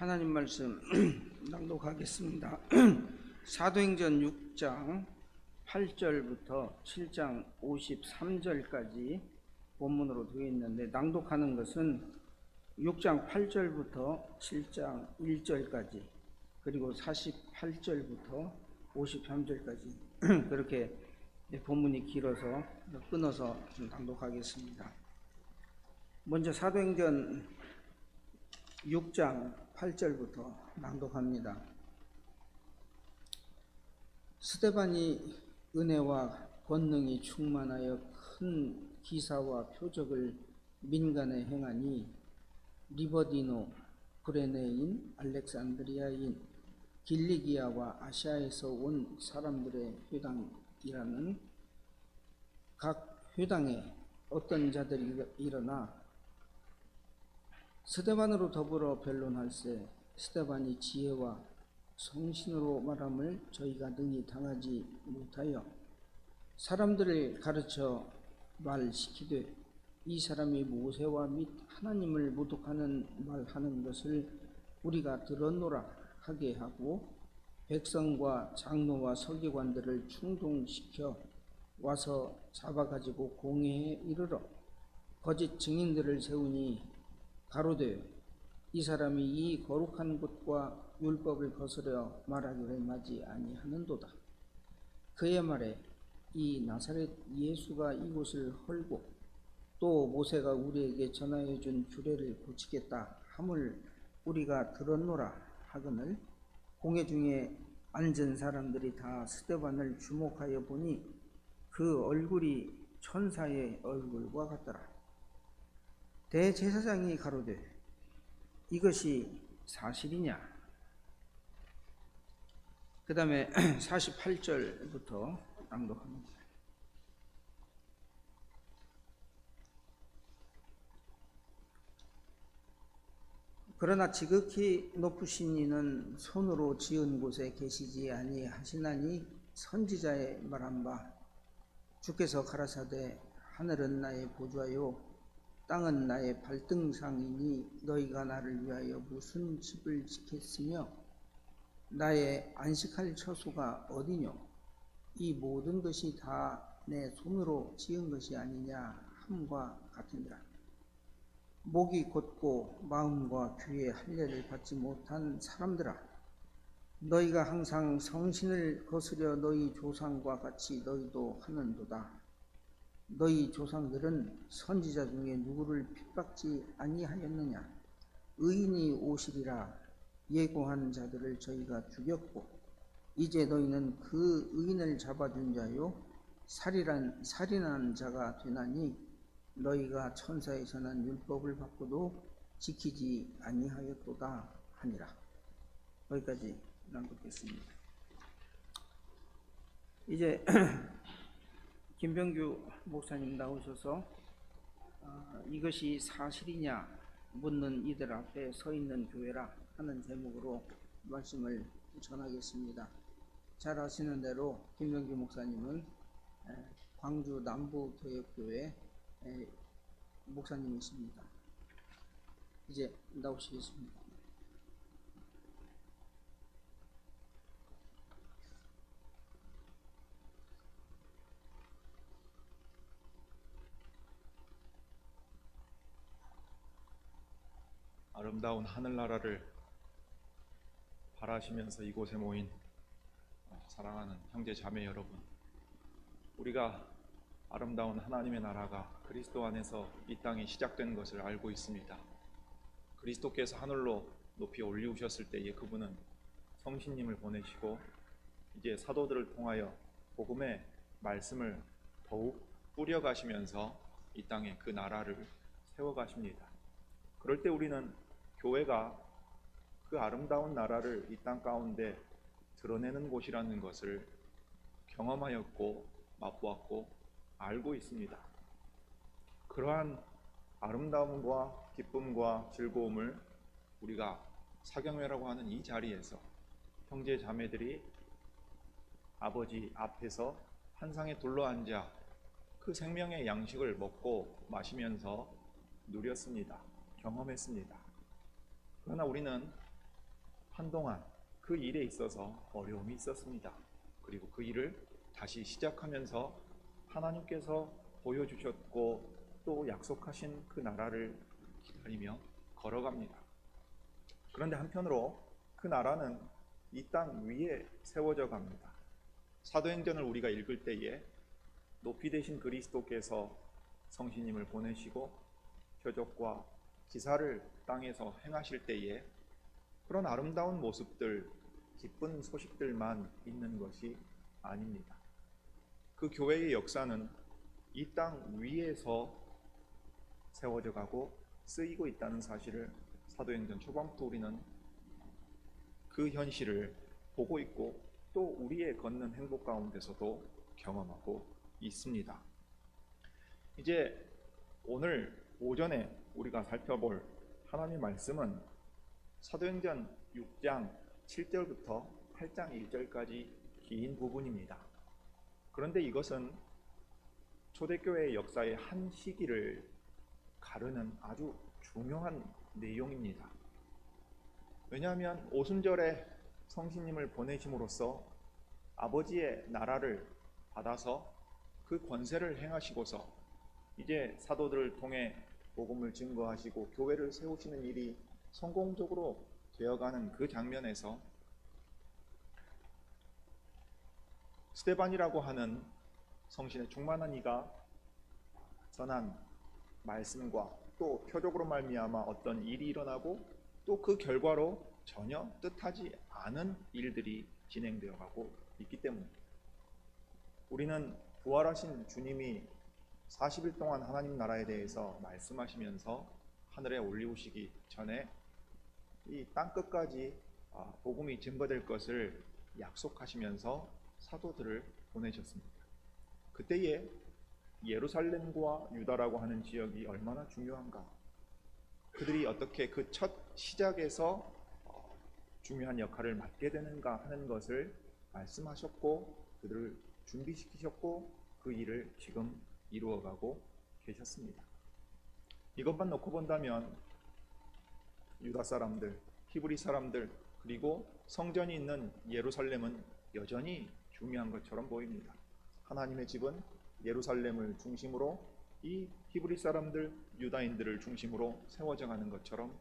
하나님 말씀 낭독하겠습니다. 사도행전 6장 8절부터 7장 53절까지 본문으로 되어 있는데, 낭독하는 것은 6장 8절부터 7장 1절까지, 그리고 48절부터 53절까지 그렇게 본문이 길어서 끊어서 좀 낭독하겠습니다. 먼저 사도행전 6장 8절부터 낭독합니다. 스데반이 은혜와 권능이 충만하여 큰 기사와 표적을 민간에 행하니 리버디노, 구레네인, 알렉산드리아인, 길리기아와 아시아에서 온 사람들의 회당이라는 각 회당에 어떤 자들이 일어나 스데반으로 더불어 변론할세 스데반이 지혜와 성신으로 말함을 저희가 능히 당하지 못하여 사람들을 가르쳐 말시키되, 이 사람이 모세와 및 하나님을 모독하는 말하는 것을 우리가 들었노라 하게 하고, 백성과 장로와 서기관들을 충동시켜 와서 잡아가지고 공회에 이르러 거짓 증인들을 세우니 가로되, 이 사람이 이 거룩한 곳과 율법을 거스려 말하기를 마지 아니하는도다. 그의 말에 이 나사렛 예수가 이곳을 헐고 또 모세가 우리에게 전하여 준 규례를 고치겠다 함을 우리가 들었노라 하거늘, 공회 중에 앉은 사람들이 다 스데반을 주목하여 보니 그 얼굴이 천사의 얼굴과 같더라. 대제사장이 가로되, 이것이 사실이냐? 그 다음에 48절부터 낭독합니다. 그러나 지극히 높으신 이는 손으로 지은 곳에 계시지 아니하시나니 선지자의 말한 바, 주께서 가라사대 하늘은 나의 보좌요 땅은 나의 발등상이니 너희가 나를 위하여 무슨 집을 짓겠으며 나의 안식할 처소가 어디뇨? 이 모든 것이 다 내 손으로 지은 것이 아니냐 함과 같으니라. 목이 곧고 마음과 귀에 할례를 받지 못한 사람들아, 너희가 항상 성신을 거스려 너희 조상과 같이 너희도 하는도다. 너희 조상들은 선지자 중에 누구를 핍박지 아니하였느냐? 의인이 오시리라 예고한 자들을 저희가 죽였고, 이제 너희는 그 의인을 잡아준 자요 살인한 자가 되나니, 너희가 천사에서 난 율법을 받고도 지키지 아니하였도다 하니라. 여기까지 낭독했습니다. 이제 김병규 목사님 나오셔서 이것이 사실이냐 묻는 이들 앞에 서 있는 교회라 하는 제목으로 말씀을 전하겠습니다. 잘 아시는 대로 김병규 목사님은 광주 남부교역교회 목사님이십니다. 이제 나오시겠습니다. 아름다운 하늘나라를 바라시면서 이곳에 모인 사랑하는 형제 자매 여러분, 우리가 아름다운 하나님의 나라가 그리스도 안에서 이 땅에 시작된 것을 알고 있습니다. 그리스도께서 하늘로 높이 올리우셨을 때에 그분은 성신님을 보내시고 이제 사도들을 통하여 복음의 말씀을 더욱 뿌려가시면서 이 땅에 그 나라를 세워가십니다. 그럴 때 우리는 교회가 그 아름다운 나라를 이 땅 가운데 드러내는 곳이라는 것을 경험하였고 맛보았고 알고 있습니다. 그러한 아름다움과 기쁨과 즐거움을 우리가 사경회라고 하는 이 자리에서 형제 자매들이 아버지 앞에서 한 상에 둘러앉아 그 생명의 양식을 먹고 마시면서 누렸습니다. 경험했습니다. 그러나 우리는 한동안 그 일에 있어서 어려움이 있었습니다. 그리고 그 일을 다시 시작하면서 하나님께서 보여주셨고 또 약속하신 그 나라를 기다리며 걸어갑니다. 그런데 한편으로 그 나라는 이 땅 위에 세워져 갑니다. 사도행전을 우리가 읽을 때에 높이 되신 그리스도께서 성신님을 보내시고 표적과 기사를 땅에서 행하실 때에 그런 아름다운 모습들, 기쁜 소식들만 있는 것이 아닙니다. 그 교회의 역사는 이 땅 위에서 세워져 가고 쓰이고 있다는 사실을 사도행전 초반부터 우리는 그 현실을 보고 있고 또 우리의 걷는 행복 가운데서도 경험하고 있습니다. 이제 오늘 오전에 우리가 살펴볼 하나님의 말씀은 사도행전 6장 7절부터 8장 1절까지 긴 부분입니다. 그런데 이것은 초대교회의 역사의 한 시기를 가르는 아주 중요한 내용입니다. 왜냐하면 오순절에 성신님을 보내심으로써 아버지의 나라를 받아서 그 권세를 행하시고서 이제 사도들을 통해 복음을 증거하시고 교회를 세우시는 일이 성공적으로 되어가는 그 장면에서 스데반이라고 하는 성신의 충만한 이가 전한 말씀과 또 표적으로 말미암아 어떤 일이 일어나고 또 그 결과로 전혀 뜻하지 않은 일들이 진행되어 가고 있기 때문입니다. 우리는 부활하신 주님이 40일 동안 하나님 나라에 대해서 말씀하시면서 하늘에 올리우시기 전에 이 땅끝까지 복음이 증거될 것을 약속하시면서 사도들을 보내셨습니다. 그때에 예루살렘과 유다라고 하는 지역이 얼마나 중요한가, 그들이 어떻게 그 첫 시작에서 중요한 역할을 맡게 되는가 하는 것을 말씀하셨고 그들을 준비시키셨고 그 일을 지금 이루어가고 계셨습니다. 이것만 놓고 본다면 유다 사람들, 히브리 사람들, 그리고 성전이 있는 예루살렘은 여전히 중요한 것처럼 보입니다. 하나님의 집은 예루살렘을 중심으로 이 히브리 사람들, 유다인들을 중심으로 세워져 가는 것처럼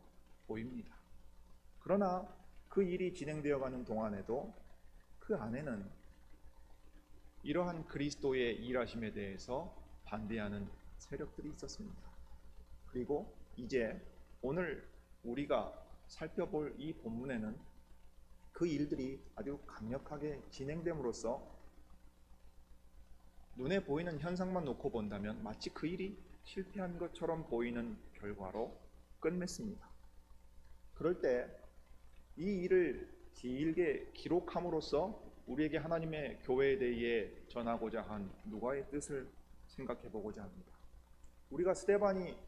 보입니다. 그러나 그 일이 진행되어 가는 동안에도 그 안에는 이러한 그리스도의 일하심에 대해서 반대하는 세력들이 있었습니다. 그리고 이제 오늘 우리가 살펴볼 이 본문에는 그 일들이 아주 강력하게 진행됨으로써 눈에 보이는 현상만 놓고 본다면 마치 그 일이 실패한 것처럼 보이는 결과로 끝맺습니다. 그럴 때 이 일을 길게 기록함으로써 우리에게 하나님의 교회에 대해 전하고자 한 누가의 뜻을 생각해 보고자 합니다. 우리가 스데반이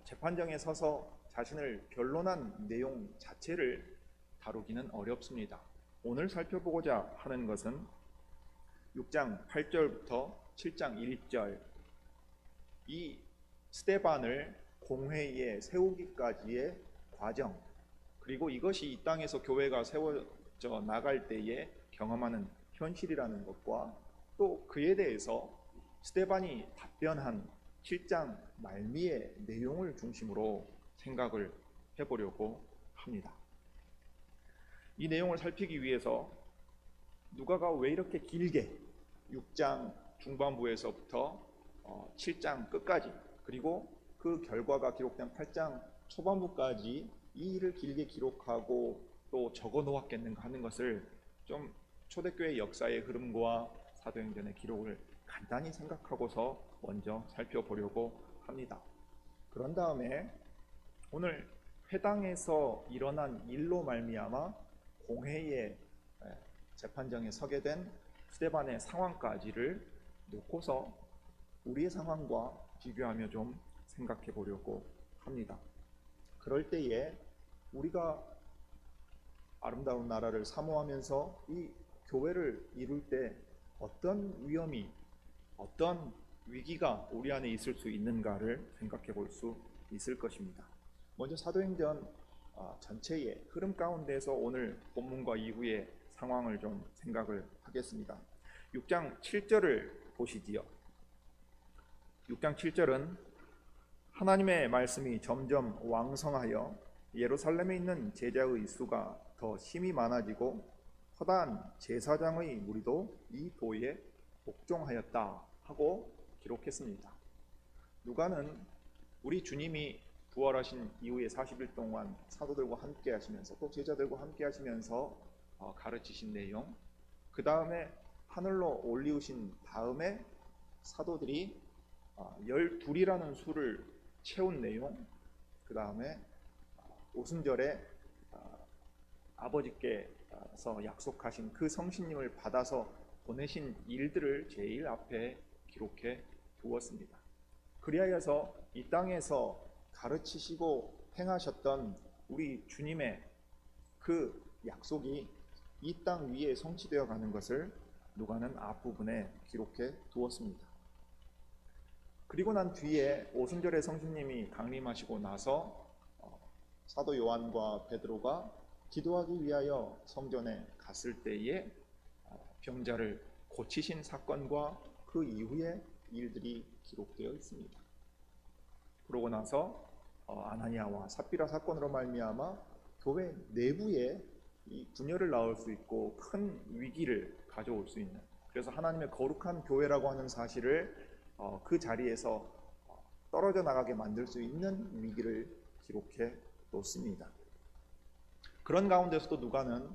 재판정에 서서 자신을 변론한 내용 자체를 다루기는 어렵습니다. 오늘 살펴보고자 하는 것은 6장 8절부터 7장 1절, 이 스데반을 공회의에 세우기까지의 과정, 그리고 이것이 이 땅에서 교회가 세워져 나갈 때에 경험하는 현실이라는 것과 또 그에 대해서 스데반이 답변한 7장 말미의 내용을 중심으로 생각을 해보려고 합니다. 이 내용을 살피기 위해서 누가가 왜 이렇게 길게 6장 중반부에서부터 7장 끝까지, 그리고 그 결과가 기록된 8장 초반부까지 이 일을 길게 기록하고 또 적어 놓았겠는가 하는 것을 좀 초대교회 역사의 흐름과 사도행전의 기록을 간단히 생각하고서 먼저 살펴보려고 합니다. 그런 다음에 오늘 회당에서 일어난 일로 말미암아 공회의 재판정에 서게 된 스데반의 상황까지를 놓고서 우리의 상황과 비교하며 좀 생각해 보려고 합니다. 그럴 때에 우리가 아름다운 나라를 사모하면서 이 교회를 이룰 때 어떤 위험이, 어떤 위기가 우리 안에 있을 수 있는가를 생각해 볼 수 있을 것입니다. 먼저 사도행전 전체의 흐름 가운데서 오늘 본문과 이후의 상황을 좀 생각을 하겠습니다. 6장 7절을 보시지요. 6장 7절은 하나님의 말씀이 점점 왕성하여 예루살렘에 있는 제자의 수가 더 심히 많아지고 허다한 제사장의 무리도 이 도에 복종하였다 하고 기록했습니다. 누가는 우리 주님이 부활하신 이후에 40일 동안 사도들과 함께 하시면서 또 제자들과 함께 하시면서 가르치신 내용, 그 다음에 하늘로 올리우신 다음에 사도들이 12이라는 수를 채운 내용, 그 다음에 오순절에 아버지께서 약속하신 그 성신님을 받아서 보내신 일들을 제일 앞에 기록해 두었습니다. 그리하여서 이 땅에서 가르치시고 행하셨던 우리 주님의 그 약속이 이 땅 위에 성취되어 가는 것을 누가는 앞부분에 기록해 두었습니다. 그리고 난 뒤에 오순절에 성신님이 강림하시고 나서 사도 요한과 베드로가 기도하기 위하여 성전에 갔을 때에 병자를 고치신 사건과 그 이후의 일들이 기록되어 있습니다. 그러고 나서 아나니아와 삽비라 사건으로 말미암아 교회 내부에 이 분열을 낳을 수 있고 큰 위기를 가져올 수 있는, 그래서 하나님의 거룩한 교회라고 하는 사실을 그 자리에서 떨어져 나가게 만들 수 있는 위기를 기록해 놓습니다. 그런 가운데서도 누가는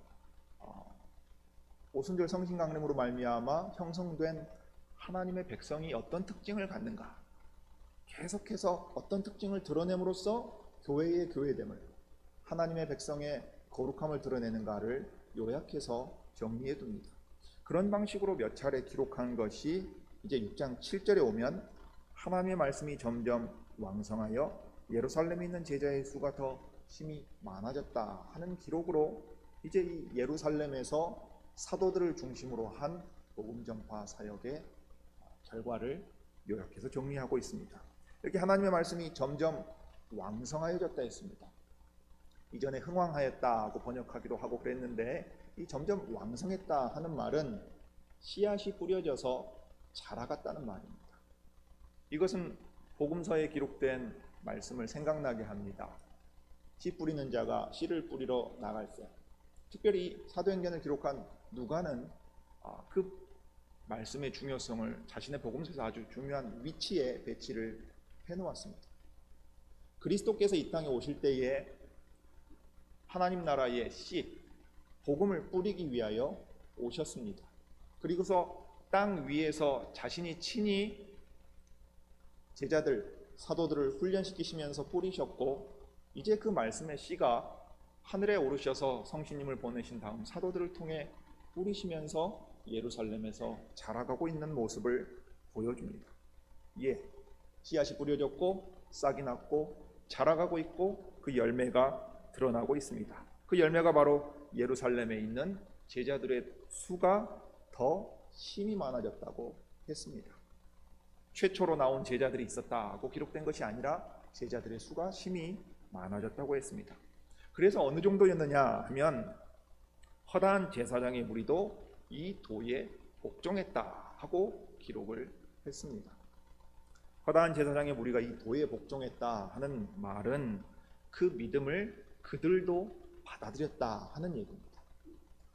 오순절 성신 강림으로 말미암아 형성된 하나님의 백성이 어떤 특징을 갖는가, 계속해서 어떤 특징을 드러냄으로써 교회의 교회됨을, 하나님의 백성의 거룩함을 드러내는가를 요약해서 정리해 둡니다. 그런 방식으로 몇 차례 기록한 것이 이제 6장 7절에 오면 하나님의 말씀이 점점 왕성하여 예루살렘에 있는 제자의 수가 더 심히 많아졌다 하는 기록으로 이제 이 예루살렘에서 사도들을 중심으로 한 복음 전파 사역의 결과를 요약해서 정리하고 있습니다. 이렇게 하나님의 말씀이 점점 왕성하여졌다 했습니다. 이전에 흥왕하였다고 번역하기도 하고 그랬는데 이 점점 왕성했다 하는 말은 씨앗이 뿌려져서 자라갔다는 말입니다. 이것은 복음서에 기록된 말씀을 생각나게 합니다. 씨 뿌리는 자가 씨를 뿌리러 나갈세. 특별히 사도행전을 기록한 누가는 그 말씀의 중요성을 자신의 복음서에서 아주 중요한 위치에 배치를 해놓았습니다. 그리스도께서 이 땅에 오실 때에 하나님 나라의 씨, 복음을 뿌리기 위하여 오셨습니다. 그리고서 땅 위에서 자신이 친히 제자들, 사도들을 훈련시키시면서 뿌리셨고, 이제 그 말씀의 씨가 하늘에 오르셔서 성신님을 보내신 다음 사도들을 통해 뿌리시면서 예루살렘에서 자라가고 있는 모습을 보여줍니다. 예, 씨앗이 뿌려졌고 싹이 났고 자라가고 있고 그 열매가 드러나고 있습니다. 그 열매가 바로 예루살렘에 있는 제자들의 수가 더 심히 많아졌다고 했습니다. 최초로 나온 제자들이 있었다고 기록된 것이 아니라 제자들의 수가 심히 많아졌다고 했습니다. 그래서 어느 정도였느냐 하면 허다한 제사장의 무리도 이 도에 복종했다 하고 기록을 했습니다. 허다한 제사장의 무리가 이 도에 복종했다 하는 말은 그 믿음을 그들도 받아들였다 하는 얘기입니다.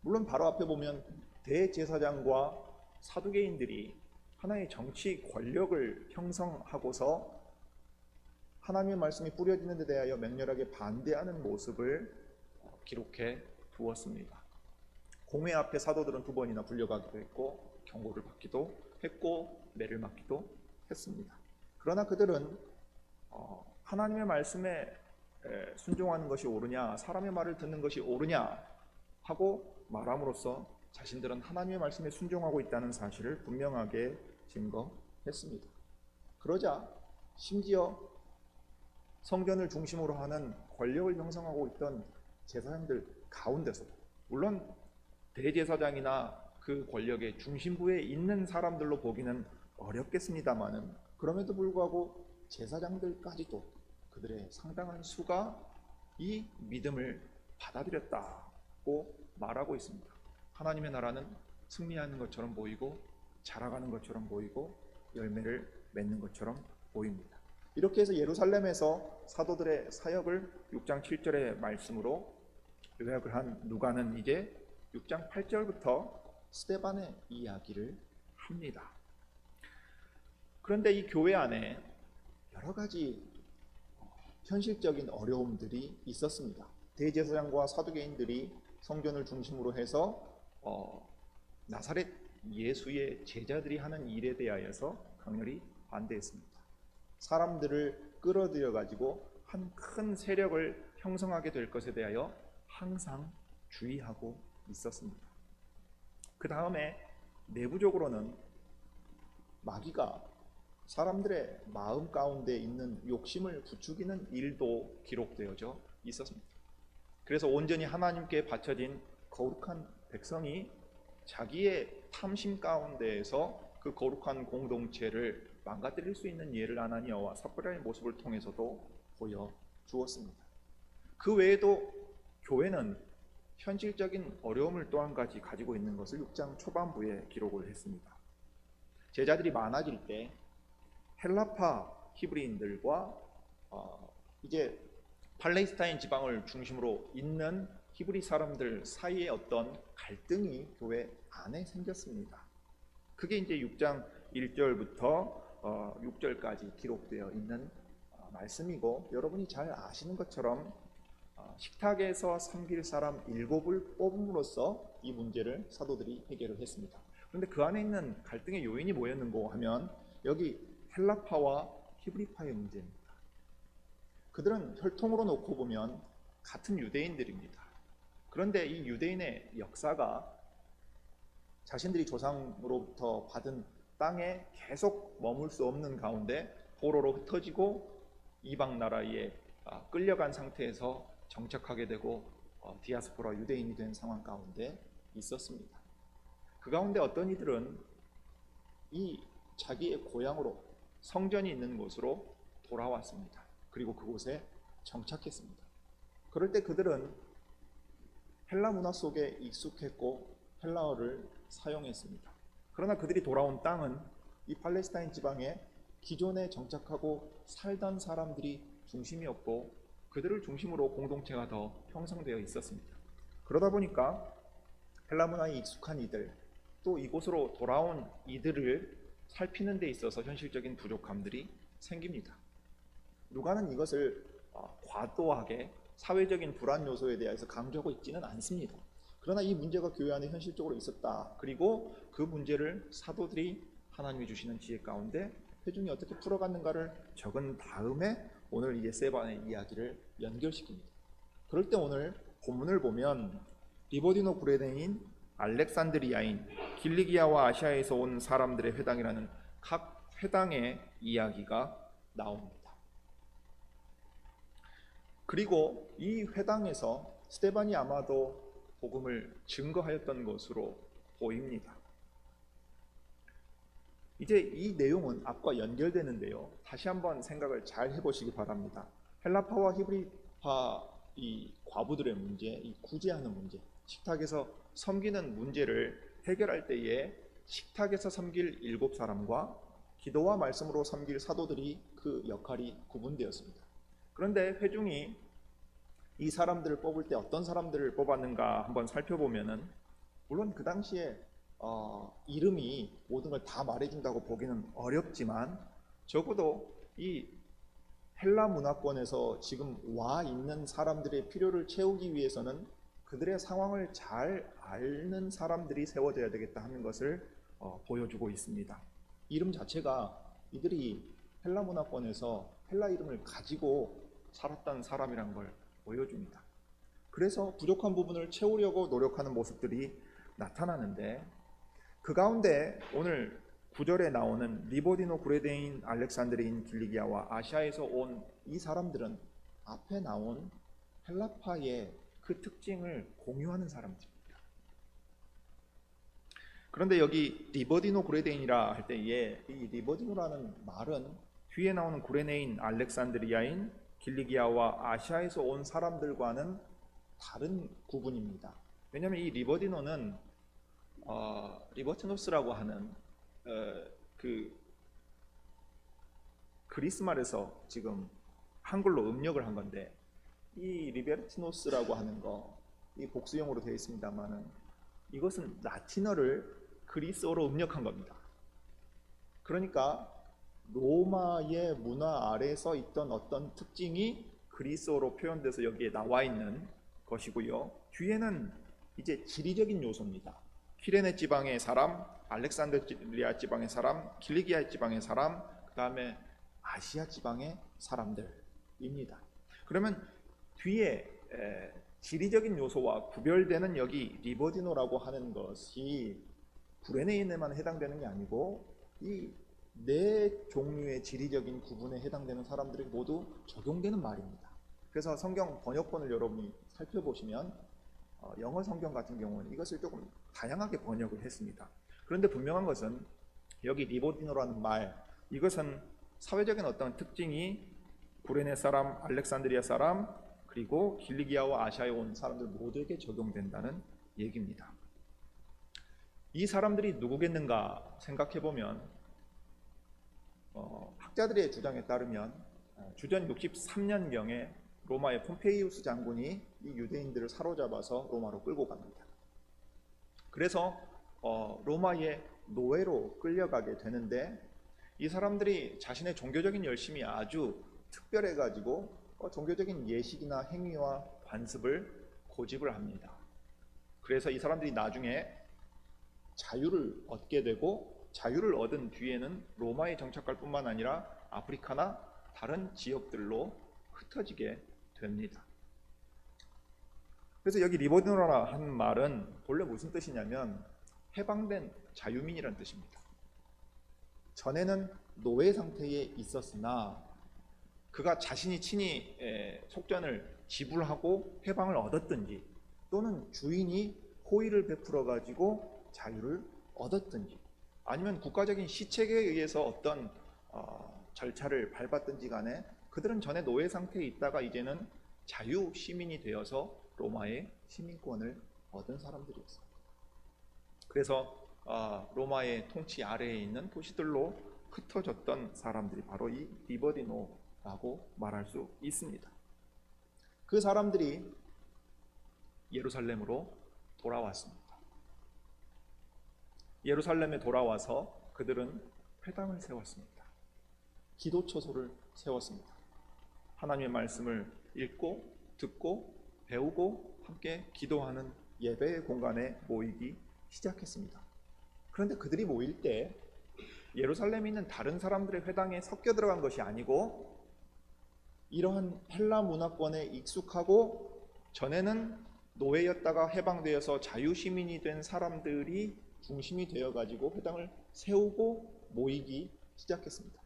물론 바로 앞에 보면 대제사장과 사두개인들이 하나의 정치 권력을 형성하고서 하나님의 말씀이 뿌려지는 데 대하여 맹렬하게 반대하는 모습을 기록해 두었습니다. 공회 앞에 사도들은 2번이나 불려가기도 했고 경고를 받기도 했고 매를 맞기도 했습니다. 그러나 그들은 하나님의 말씀에 순종하는 것이 옳으냐, 사람의 말을 듣는 것이 옳으냐 하고 말함으로써 자신들은 하나님의 말씀에 순종하고 있다는 사실을 분명하게 증거했습니다. 그러자 심지어 성전을 중심으로 하는 권력을 형성하고 있던 제사장들 가운데서, 물론 대제사장이나 그 권력의 중심부에 있는 사람들로 보기는 어렵겠습니다마는 그럼에도 불구하고 제사장들까지도 그들의 상당한 수가 이 믿음을 받아들였다고 말하고 있습니다. 하나님의 나라는 승리하는 것처럼 보이고 자라가는 것처럼 보이고 열매를 맺는 것처럼 보입니다. 이렇게 해서 예루살렘에서 사도들의 사역을 6장 7절의 말씀으로 요약을 한 누가는 이제 6장 8절부터 스데반의 이야기를 합니다. 그런데 이 교회 안에 여러 가지 현실적인 어려움들이 있었습니다. 대제사장과 사두개인들이 성전을 중심으로 해서 나사렛 예수의 제자들이 하는 일에 대하여서 강렬히 반대했습니다. 사람들을 끌어들여 가지고 한 큰 세력을 형성하게 될 것에 대하여 항상 주의하고 있었습니다. 그 다음에 내부적으로는 마귀가 사람들의 마음 가운데 있는 욕심을 부추기는 일도 기록되어져 있었습니다. 그래서 온전히 하나님께 바쳐진 거룩한 백성이 자기의 탐심 가운데에서 그 거룩한 공동체를 망가뜨릴 수 있는 예를 아나니아와 삽비라의 모습을 통해서도 보여주었습니다. 그 외에도 교회는 현실적인 어려움을 또 한 가지 가지고 있는 것을 6장 초반부에 기록을 했습니다. 제자들이 많아질 때 헬라파 히브리인들과 이제 팔레스타인 지방을 중심으로 있는 히브리 사람들 사이에 어떤 갈등이 교회 안에 생겼습니다. 그게 이제 6장 1절부터 6절까지 기록되어 있는 말씀이고, 여러분이 잘 아시는 것처럼 식탁에서 섬길 사람 7을 뽑음으로써 이 문제를 사도들이 해결을 했습니다. 그런데 그 안에 있는 갈등의 요인이 뭐였는고 하면 여기 헬라파와 히브리파의 문제입니다. 그들은 혈통으로 놓고 보면 같은 유대인들입니다. 그런데 이 유대인의 역사가 자신들이 조상으로부터 받은 땅에 계속 머물 수 없는 가운데 포로로 흩어지고 이방 나라에 끌려간 상태에서 정착하게 되고 디아스포라 유대인이 된 상황 가운데 있었습니다. 그 가운데 어떤 이들은 이 자기의 고향으로 성전이 있는 곳으로 돌아왔습니다. 그리고 그곳에 정착했습니다. 그럴 때 그들은 헬라 문화 속에 익숙했고 헬라어를 사용했습니다. 그러나 그들이 돌아온 땅은 이 팔레스타인 지방에 기존에 정착하고 살던 사람들이 중심이었고 그들을 중심으로 공동체가 더 형성되어 있었습니다. 그러다 보니까 헬라 문화에 익숙한 이들, 또 이곳으로 돌아온 이들을 살피는 데 있어서 현실적인 부족함들이 생깁니다. 누가는 이것을 과도하게 사회적인 불안 요소에 대해서 강조하고 있지는 않습니다. 그러나 이 문제가 교회 안에 현실적으로 있었다. 그리고 그 문제를 사도들이 하나님이 주시는 지혜 가운데 회중이 어떻게 풀어갔는가를 적은 다음에 오늘 이제 스데반의 이야기를 연결시킵니다. 그럴 때 오늘 본문을 보면 리보디노 구레네인, 알렉산드리아인, 길리기아와 아시아에서 온 사람들의 회당이라는 각 회당의 이야기가 나옵니다. 그리고 이 회당에서 스데반이 아마도 복음을 증거하였던 것으로 보입니다. 이제 이 내용은 앞과 연결되는데요. 다시 한번 생각을 잘 해보시기 바랍니다. 헬라파와 히브리파 이 과부들의 문제, 이 구제하는 문제, 식탁에서 섬기는 문제를 해결할 때에 식탁에서 섬길 7사람과 기도와 말씀으로 섬길 사도들이 그 역할이 구분되었습니다. 그런데 회중이 이 사람들을 뽑을 때 어떤 사람들을 뽑았는가 한번 살펴보면은 물론 그 당시에 이름이 모든 걸 다 말해준다고 보기는 어렵지만 적어도 이 헬라 문화권에서 지금 와 있는 사람들의 필요를 채우기 위해서는 그들의 상황을 잘 아는 사람들이 세워져야 되겠다 하는 것을 보여주고 있습니다. 이름 자체가 이들이 헬라 문화권에서 헬라 이름을 가지고 살았던 사람이란 걸 보여줍니다. 그래서 부족한 부분을 채우려고 노력하는 모습들이 나타나는데 그 가운데 오늘 9절에 나오는 리보디노 구레네인, 알렉산드리인, 길리기아와 아시아에서 온 이 사람들은 앞에 나온 헬라파의 그 특징을 공유하는 사람들입니다. 그런데 여기 리보디노 구레네인이라 할 때에 이 리보디노라는 말은 뒤에 나오는 구레네인, 알렉산드리아인, 길리기아와 아시아에서 온 사람들과는 다른 구분입니다. 왜냐하면 이 리버디노는 리버티노스라고 하는 그 그리스 말에서 지금 한글로 음력을 한 건데, 이 리베르티노스라고 하는 거, 이 복수형으로 되어 있습니다만은 이것은 라틴어를 그리스어로 음력한 겁니다. 그러니까 로마의 문화 아래서 있던 어떤 특징이 그리스어로 표현돼서 여기에 나와 있는 것이고요. 뒤에는 이제 지리적인 요소입니다. 키레네 지방의 사람, 알렉산드리아 지방의 사람, 길리기아 지방의 사람, 그 다음에 아시아 지방의 사람들입니다. 그러면 뒤에 지리적인 요소와 구별되는 여기 리버디노라고 하는 것이 구레네인에만 해당되는 게 아니고 이 네 종류의 지리적인 구분에 해당되는 사람들에게 모두 적용되는 말입니다. 그래서 성경 번역본을 여러분이 살펴보시면 영어 성경 같은 경우는 이것을 조금 다양하게 번역을 했습니다. 그런데 분명한 것은 여기 리버디노라는 말, 이것은 사회적인 어떤 특징이 구레네 사람, 알렉산드리아 사람, 그리고 길리기아와 아시아에 온 사람들 모두에게 적용된다는 얘기입니다. 이 사람들이 누구겠는가 생각해보면 학자들의 주장에 따르면 주전 63년경에 로마의 폼페이우스 장군이 이 유대인들을 사로잡아서 로마로 끌고 갑니다. 그래서 로마의 노예로 끌려가게 되는데, 이 사람들이 자신의 종교적인 열심이 아주 특별해가지고 종교적인 예식이나 행위와 관습을 고집을 합니다. 그래서 이 사람들이 나중에 자유를 얻게 되고, 자유를 얻은 뒤에는 로마에 정착할 뿐만 아니라 아프리카나 다른 지역들로 흩어지게 됩니다. 그래서 여기 리버디노라 한 말은 본래 무슨 뜻이냐면 해방된 자유민이라는 뜻입니다. 전에는 노예 상태에 있었으나 그가 자신이 친히 속전을 지불하고 해방을 얻었든지, 또는 주인이 호의를 베풀어 가지고 자유를 얻었든지, 아니면 국가적인 시책에 의해서 어떤 절차를 밟았든지 간에 그들은 전에 노예 상태에 있다가 이제는 자유 시민이 되어서 로마의 시민권을 얻은 사람들이었습니다. 그래서 로마의 통치 아래에 있는 도시들로 흩어졌던 사람들이 바로 이 리버디노라고 말할 수 있습니다. 그 사람들이 예루살렘으로 돌아왔습니다. 예루살렘에 돌아와서 그들은 회당을 세웠습니다. 기도처소를 세웠습니다. 하나님의 말씀을 읽고 듣고 배우고 함께 기도하는 예배의 공간에 모이기 시작했습니다. 그런데 그들이 모일 때 예루살렘에 있는 다른 사람들의 회당에 섞여 들어간 것이 아니고, 이러한 헬라 문화권에 익숙하고 전에는 노예였다가 해방되어서 자유시민이 된 사람들이 중심이 되어가지고 회당을 세우고 모이기 시작했습니다.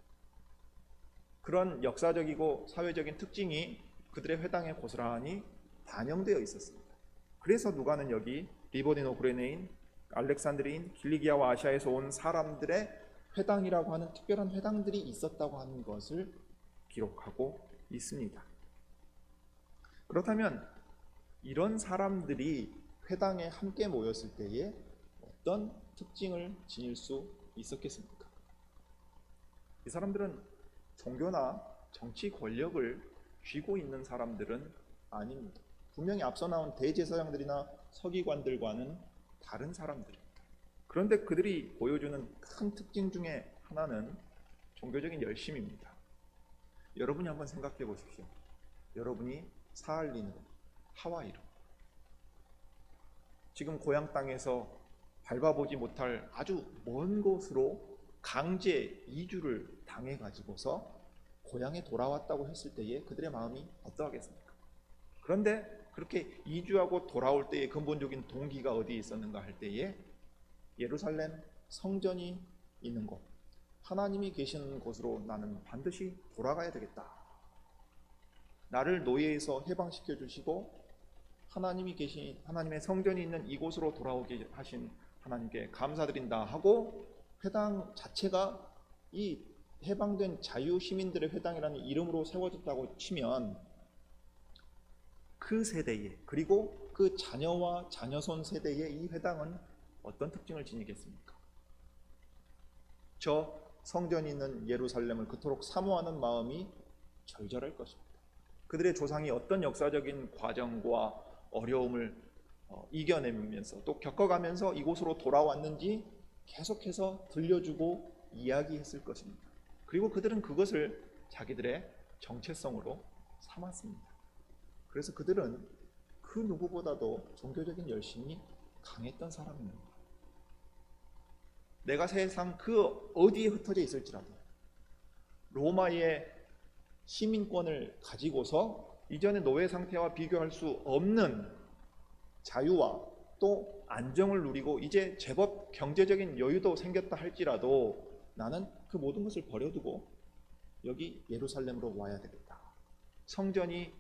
그런 역사적이고 사회적인 특징이 그들의 회당에 고스란히 반영되어 있었습니다. 그래서 누가는 여기 리버디노 구레네인, 알렉산드리인, 길리기아와 아시아에서 온 사람들의 회당이라고 하는 특별한 회당들이 있었다고 하는 것을 기록하고 있습니다. 그렇다면 이런 사람들이 회당에 함께 모였을 때에 어떤 특징을 지닐 수 있었겠습니까? 이 사람들은 종교나 정치 권력을 쥐고 있는 사람들은 아닙니다. 분명히 앞서 나온 대제사장들이나 서기관들과는 다른 사람들입니다. 그런데 그들이 보여주는 큰 특징 중에 하나는 종교적인 열심입니다. 여러분이 한번 생각해 보십시오. 여러분이 사할리는 하와이로, 지금 고향 땅에서 밟아보지 못할 아주 먼 곳으로 강제 이주를 당해 가지고서 고향에 돌아왔다고 했을 때에 그들의 마음이 어떠하겠습니까? 그런데 그렇게 이주하고 돌아올 때의 근본적인 동기가 어디에 있었는가 할 때에 예루살렘 성전이 있는 곳, 하나님이 계시는 곳으로 나는 반드시 돌아가야 되겠다. 나를 노예에서 해방시켜 주시고 하나님의 성전이 있는 이곳으로 돌아오게 하신 하나님께 감사드린다 하고 회당 자체가 이 해방된 자유시민들의 회당이라는 이름으로 세워졌다고 치면 그 세대에, 그리고 그 자녀와 자녀손 세대의 이 회당은 어떤 특징을 지니겠습니까? 저 성전이 있는 예루살렘을 그토록 사모하는 마음이 절절할 것입니다. 그들의 조상이 어떤 역사적인 과정과 어려움을 이겨내면서 또 겪어가면서 이곳으로 돌아왔는지 계속해서 들려주고 이야기했을 것입니다. 그리고 그들은 그것을 자기들의 정체성으로 삼았습니다. 그래서 그들은 그 누구보다도 종교적인 열심이 강했던 사람입니다. 내가 세상 그 어디에 흩어져 있을지라도 로마의 시민권을 가지고서 이전의 노예 상태와 비교할 수 없는 자유와 또 안정을 누리고 이제 제법 경제적인 여유도 생겼다 할지라도 나는 그 모든 것을 버려두고 여기 예루살렘으로 와야 되겠다. 성전이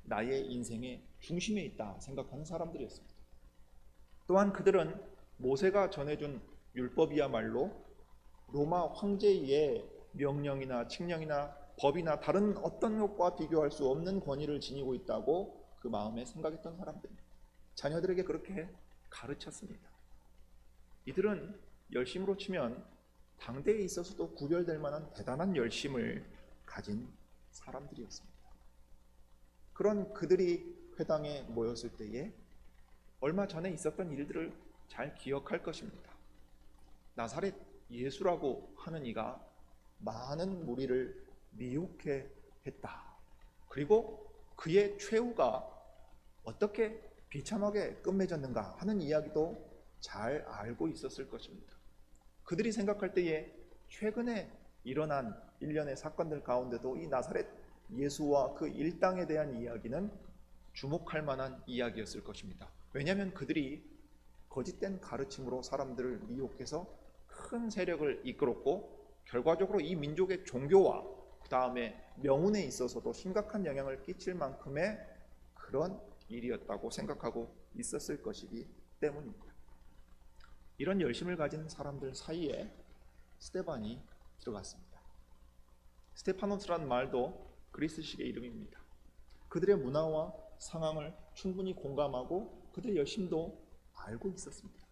나의 인생의 중심에 있다 생각하는 사람들이었습니다. 또한 그들은 모세가 전해준 율법이야말로 로마 황제의 명령이나 칙령이나 법이나 다른 어떤 것과 비교할 수 없는 권위를 지니고 있다고 그 마음에 생각했던 사람들입니다. 자녀들에게 그렇게 가르쳤습니다. 이들은 열심으로 치면 당대에 있어서도 구별될 만한 대단한 열심을 가진 사람들이었습니다. 그런 그들이 회당에 모였을 때에 얼마 전에 있었던 일들을 잘 기억할 것입니다. 나사렛 예수라고 하는 이가 많은 무리를 미혹해 했다. 그리고 그의 최후가 어떻게 비참하게 끝맺었는가 하는 이야기도 잘 알고 있었을 것입니다. 그들이 생각할 때에 최근에 일어난 일련의 사건들 가운데도 이 나사렛 예수와 그 일당에 대한 이야기는 주목할 만한 이야기였을 것입니다. 왜냐하면 그들이 거짓된 가르침으로 사람들을 미혹해서 큰 세력을 이끌었고 결과적으로 이 민족의 종교와 그 다음에 명운에 있어서도 심각한 영향을 끼칠 만큼의 그런 일이었다고 생각하고 있었을 것이기 때문입니다. 이런 열심을 가진 사람들 사이에 스데반이 들어갔습니다. 스테파노스라는 말도 그리스식의 이름입니다. 그들의 문화와 상황을 충분히 공감하고 그들의 열심도 알고 있었습니다.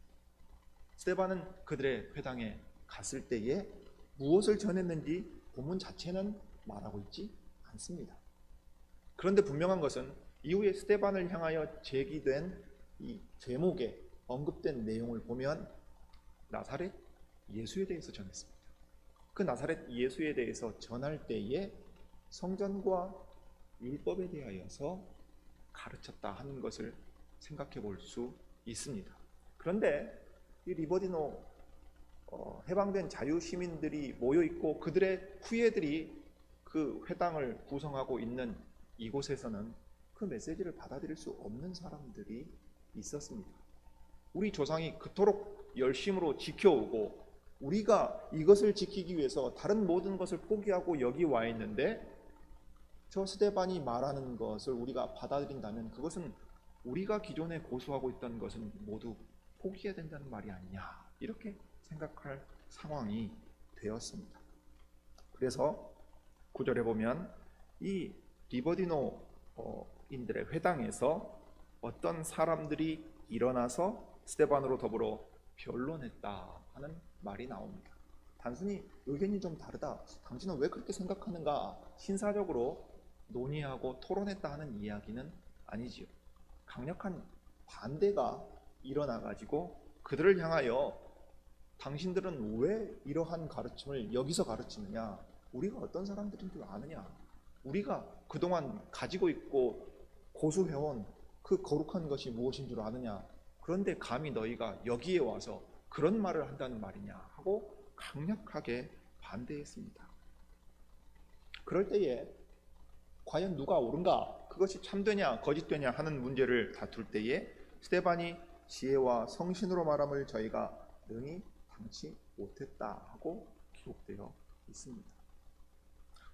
스데반은 그들의 회당에 갔을 때에 무엇을 전했는지 본문 자체는 말하고 있지 않습니다. 그런데 분명한 것은 이후에 스데반을 향하여 제기된 이 제목에 언급된 내용을 보면 나사렛 예수에 대해서 전했습니다. 그 나사렛 예수에 대해서 전할 때에 성전과 율법에 대하여서 가르쳤다 하는 것을 생각해 볼 수 있습니다. 그런데 이 리버디노 해방된 자유시민들이 모여있고 그들의 후예들이 그 회당을 구성하고 있는 이곳에서는 그 메시지를 받아들일 수 없는 사람들이 있었습니다. 우리 조상이 그토록 열심으로 지켜오고 우리가 이것을 지키기 위해서 다른 모든 것을 포기하고 여기 와 있는데 저 스데반이 말하는 것을 우리가 받아들인다면 그것은 우리가 기존에 고수하고 있던 것은 모두 포기해야 된다는 말이 아니냐 이렇게 생각할 상황이 되었습니다. 그래서 9절에 보면 이 리버디노인들의 회당에서 어떤 사람들이 일어나서 스데반으로 더불어 변론했다 하는 말이 나옵니다. 단순히 의견이 좀 다르다, 당신은 왜 그렇게 생각하는가 신사적으로 논의하고 토론했다 하는 이야기는 아니지요. 강력한 반대가 일어나가지고 그들을 향하여 당신들은 왜 이러한 가르침을 여기서 가르치느냐, 우리가 어떤 사람들인 줄 아느냐, 우리가 그동안 가지고 있고 고수해온 그 거룩한 것이 무엇인 줄 아느냐, 그런데 감히 너희가 여기에 와서 그런 말을 한다는 말이냐 하고 강력하게 반대했습니다. 그럴 때에 과연 누가 옳은가, 그것이 참되냐 거짓되냐 하는 문제를 다툴 때에 스데반이 지혜와 성신으로 말함을 저희가 능히 당치 못했다 하고 기록되어 있습니다.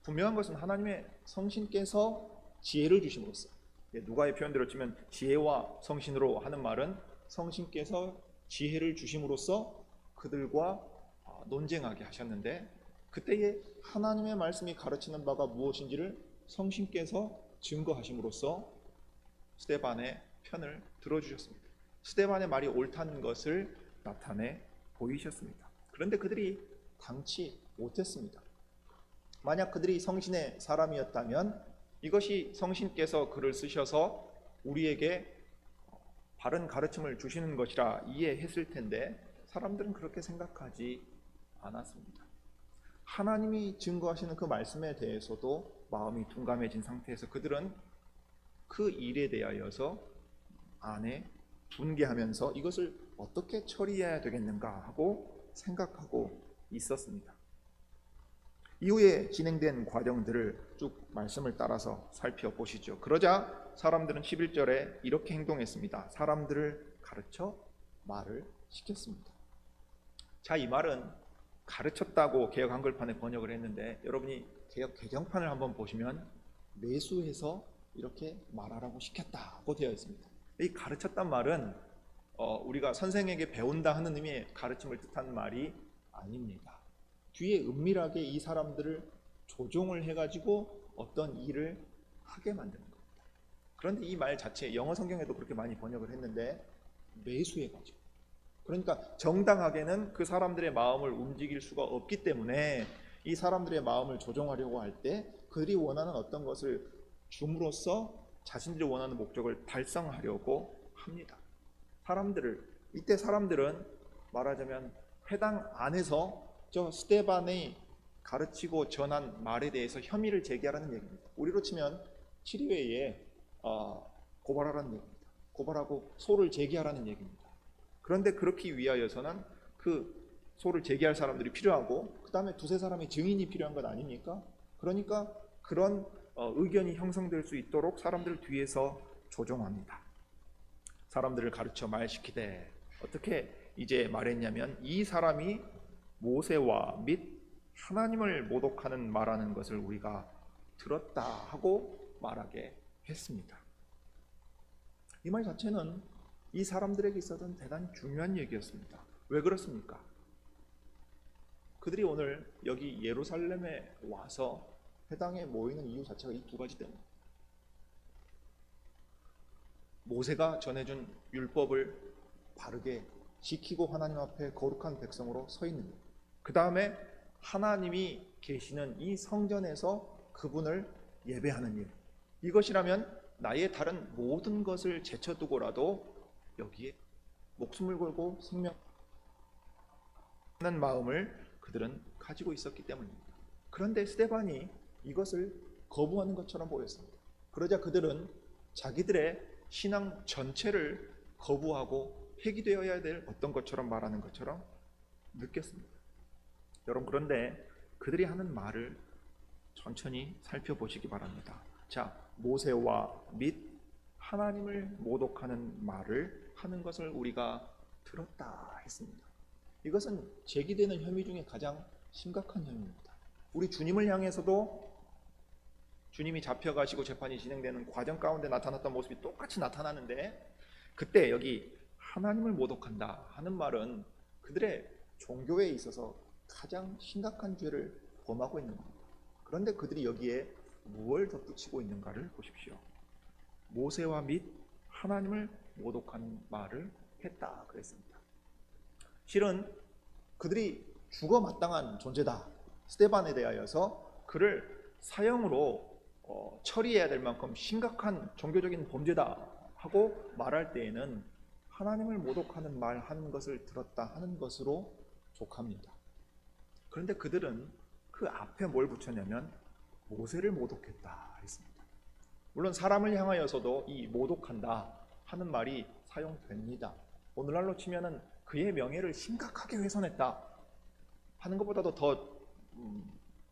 분명한 것은 하나님의 성신께서 지혜를 주심으로써, 누가의 표현대로 치면 지혜와 성신으로 하는 말은 성신께서 지혜를 주심으로써 그들과 논쟁하게 하셨는데 그때에 하나님의 말씀이 가르치는 바가 무엇인지를 성신께서 증거하심으로써 스데반의 편을 들어주셨습니다. 스데반의 말이 옳다는 것을 나타내 보이셨습니다. 그런데 그들이 당치 못했습니다. 만약 그들이 성신의 사람이었다면 이것이 성신께서 글을 쓰셔서 우리에게 바른 가르침을 주시는 것이라 이해했을 텐데 사람들은 그렇게 생각하지 않았습니다. 하나님이 증거하시는 그 말씀에 대해서도 마음이 둔감해진 상태에서 그들은 그 일에 대하여서 안에 분개하면서 이것을 어떻게 처리해야 되겠는가 하고 생각하고 있었습니다. 이후에 진행된 과정들을 쭉 말씀을 따라서 살펴보시죠. 그러자 사람들은 11절에 이렇게 행동했습니다. 사람들을 가르쳐 말을 시켰습니다. 자, 이 말은 가르쳤다고 개역 한글판에 번역을 했는데 여러분이 개역 개정판을 한번 보시면 매수해서 이렇게 말하라고 시켰다고 되어 있습니다. 이 가르쳤단 말은 우리가 선생에게 배운다 하는 의미의 가르침을 뜻하는 말이 아닙니다. 뒤에 은밀하게 이 사람들을 조종을 해가지고 어떤 일을 하게 만드는 겁니다. 그런데 이 말 자체 영어 성경에도 그렇게 많이 번역을 했는데 매수해가지고, 그러니까 정당하게는 그 사람들의 마음을 움직일 수가 없기 때문에 이 사람들의 마음을 조종하려고 할 때 그들이 원하는 어떤 것을 줌으로써 자신들이 원하는 목적을 달성하려고 합니다. 이때 사람들은 말하자면 회당 안에서 저 스데반이 가르치고 전한 말에 대해서 혐의를 제기하라는 얘기입니다. 우리로 치면 치리회에 고발하라는 얘기입니다. 고발하고 소를 제기하라는 얘기입니다. 그런데 그렇기 위하여서는 그 소를 제기할 사람들이 필요하고 그 다음에 두세 사람의 증인이 필요한 것 아닙니까? 그러니까 그런 의견이 형성될 수 있도록 사람들 뒤에서 조종합니다. 사람들을 가르쳐 말시키되 어떻게 이제 말했냐면 이 사람이 모세와 및 하나님을 모독하는 말하는 것을 우리가 들었다 하고 말하게 했습니다. 이 말 자체는 이 사람들에게 있어서는 대단히 중요한 얘기였습니다. 왜 그렇습니까? 그들이 오늘 여기 예루살렘에 와서 회당에 모이는 이유 자체가 이 두 가지 때문입니다. 모세가 전해준 율법을 바르게 지키고 하나님 앞에 거룩한 백성으로 서 있는 것, 그 다음에 하나님이 계시는 이 성전에서 그분을 예배하는 일, 이것이라면 나의 다른 모든 것을 제쳐두고라도 여기에 목숨을 걸고 생명하는 마음을 그들은 가지고 있었기 때문입니다. 그런데 스데반이 이것을 거부하는 것처럼 보였습니다. 그러자 그들은 자기들의 신앙 전체를 거부하고 폐기되어야 될 어떤 것처럼 말하는 것처럼 느꼈습니다. 여러분, 그런데 그들이 하는 말을 천천히 살펴보시기 바랍니다. 자, 모세와 및 하나님을 모독하는 말을 하는 것을 우리가 들었다 했습니다. 이것은 제기되는 혐의 중에 가장 심각한 혐의입니다. 우리 주님을 향해서도 주님이 잡혀가시고 재판이 진행되는 과정 가운데 나타났던 모습이 똑같이 나타나는데, 그때 여기 하나님을 모독한다 하는 말은 그들의 종교에 있어서 가장 심각한 죄를 범하고 있는 겁니다. 그런데 그들이 여기에 무엇을 덧붙이고 있는가를 보십시오. 모세와 및 하나님을 모독하는 말을 했다 그랬습니다. 실은 그들이 죽어 마땅한 존재다, 스데반에 대하여서 그를 사형으로 처리해야 될 만큼 심각한 종교적인 범죄다 하고 말할 때에는 하나님을 모독하는 말 하는 것을 들었다 하는 것으로 족합니다. 그런데 그들은 그 앞에 뭘 붙였냐면 모세를 모독했다 했습니다. 물론 사람을 향하여서도 이 모독한다 하는 말이 사용됩니다. 오늘날로 치면은 그의 명예를 심각하게 훼손했다 하는 것보다도 더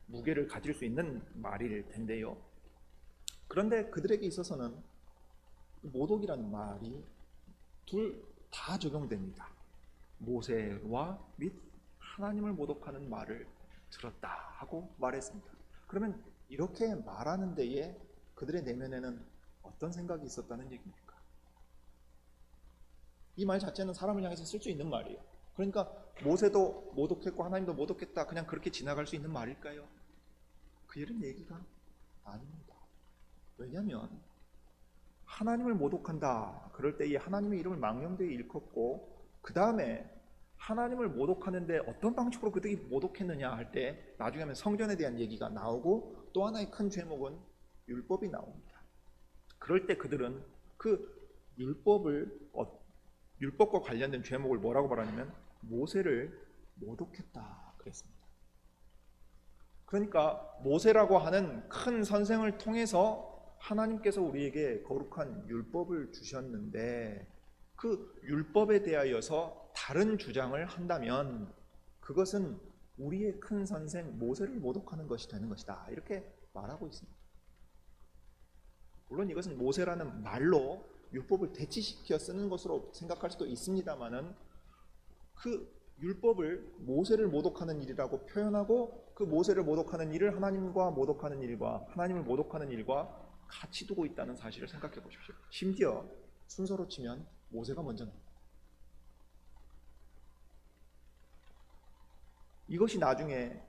무게를 가질 수 있는 말일 텐데요. 그런데 그들에게 있어서는 모독이라는 말이 둘 다 적용됩니다. 모세와 및 하나님을 모독하는 말을 들었다 하고 말했습니다. 그러면 이렇게 말하는 데에 그들의 내면에는 어떤 생각이 있었다는 얘기입니까? 이 말 자체는 사람을 향해서 쓸 수 있는 말이에요. 그러니까 모세도 모독했고 하나님도 모독했다, 그냥 그렇게 지나갈 수 있는 말일까요? 이런 얘기가 아닙니다. 왜냐하면 하나님을 모독한다 그럴 때 이 하나님의 이름을 망령되이 일컫고, 그 다음에 하나님을 모독하는데 어떤 방식으로 그들이 모독했느냐 할 때 나중에 하면 성전에 대한 얘기가 나오고, 또 하나의 큰 죄목은 율법이 나옵니다. 그럴 때 그들은 그 율법과 관련된 죄목을 뭐라고 말하냐면 모세를 모독했다 그랬습니다. 그러니까 모세라고 하는 큰 선생을 통해서 하나님께서 우리에게 거룩한 율법을 주셨는데, 그 율법에 대하여서 다른 주장을 한다면 그것은 우리의 큰 선생 모세를 모독하는 것이 되는 것이다, 이렇게 말하고 있습니다. 물론 이것은 모세라는 말로 율법을 대치시켜 쓰는 것으로 생각할 수도 있습니다만은, 그 율법을 모세를 모독하는 일이라고 표현하고 그 모세를 모독하는 일을 하나님과 모독하는 일과 하나님을 모독하는 일과 같이 두고 있다는 사실을 생각해 보십시오. 심지어 순서로 치면 모세가 먼저 나옵니다. 이것이 나중에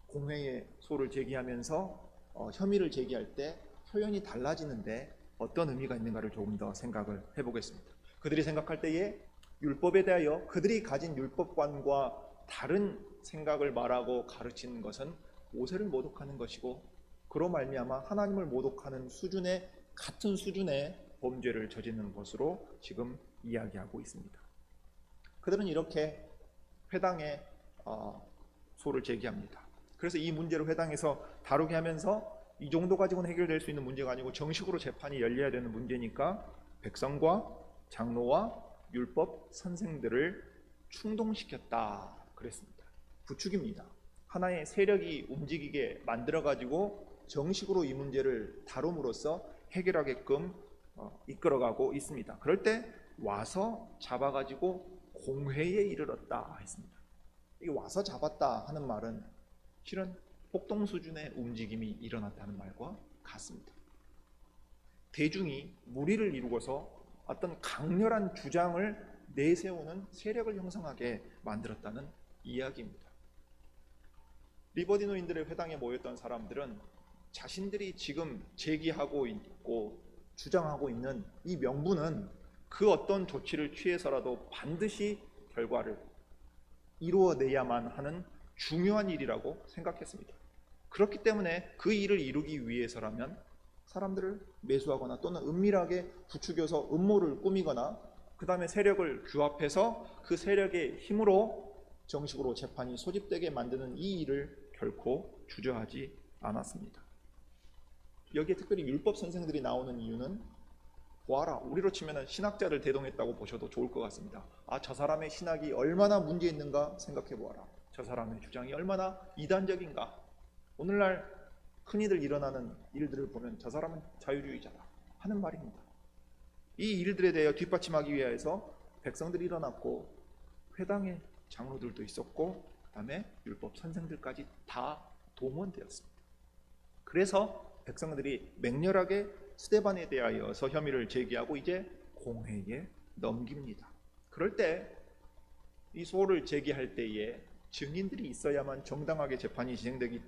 공회의 소를 제기하면서 혐의를 제기할 때 표현이 달라지는데 어떤 의미가 있는가를 조금 더 생각을 해보겠습니다. 그들이 생각할 때에 율법에 대하여 그들이 가진 율법관과 다른 생각을 말하고 가르치는 것은 모세를 모독하는 것이고, 그로 말미암아 하나님을 모독하는 수준의 같은 수준의 범죄를 저지르는 것으로 지금 이야기하고 있습니다. 그들은 이렇게 회당에 소를 제기합니다. 그래서 이 문제를 회당에서 다루게 하면서 이 정도 가지고는 해결될 수 있는 문제가 아니고 정식으로 재판이 열려야 되는 문제니까 백성과 장로와 율법 선생들을 충동시켰다 그랬습니다. 부축입니다. 하나의 세력이 움직이게 만들어 가지고 정식으로 이 문제를 다룸으로써 해결하게끔 이끌어가고 있습니다. 그럴 때 와서 잡아가지고 공회에 이르렀다 했습니다. 이 와서 잡았다 하는 말은 실은 폭동 수준의 움직임이 일어났다는 말과 같습니다. 대중이 무리를 이루고서 어떤 강렬한 주장을 내세우는 세력을 형성하게 만들었다는 이야기입니다. 리버디노인들의 회당에 모였던 사람들은 자신들이 지금 제기하고 있고 주장하고 있는 이 명분은 그 어떤 조치를 취해서라도 반드시 결과를 이루어내야만 하는 중요한 일이라고 생각했습니다. 그렇기 때문에 그 일을 이루기 위해서라면 사람들을 매수하거나 또는 은밀하게 부추겨서 음모를 꾸미거나 그 다음에 세력을 규합해서 그 세력의 힘으로 정식으로 재판이 소집되게 만드는 이 일을 결코 주저하지 않았습니다. 여기에 특별히 율법 선생들이 나오는 이유는, 보아라, 우리로 치면 신학자를 대동했다고 보셔도 좋을 것 같습니다. 저 사람의 신학이 얼마나 문제 있는가 생각해 보아라. 저 사람의 주장이 얼마나 이단적인가. 오늘날 흔히들 일어나는 일들을 보면 저 사람은 자유주의자다 하는 말입니다. 이 일들에 대해 뒷받침하기 위해서 백성들이 일어났고 회당의 장로들도 있었고 그 다음에 율법 선생들까지 다 동원되었습니다. 그래서 백성들이 맹렬하게 스데반에 대하여서 혐의를 제기하고 이제 공회에 넘깁니다. 그럴 때 이 소를 제기할 때에 증인들이 있어야만 정당하게 재판이 진행되기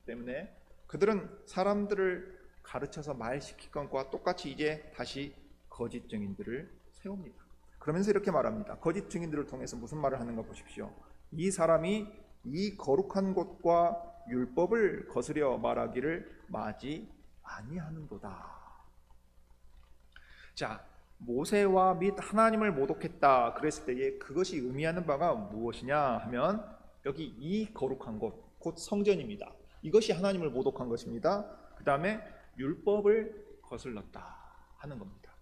때문에 그들은 사람들을 가르쳐서 말시킬 것과 똑같이 이제 다시 거짓 증인들을 세웁니다. 그러면서 이렇게 말합니다. 거짓 증인들을 통해서 무슨 말을 하는가 보십시오. 이 사람이 이 거룩한 곳과 율법을 거스려 말하기를 마지 아니하는도다. 자, 모세와 및 하나님을 모독했다 그랬을 때에 그것이 의미하는 바가 무엇이냐 하면, 여기 이 거룩한 곳, 곧 성전입니다. 이것이 하나님을 모독한 것입니다. 그 다음에 율법을 거슬렀다 하는 겁니다.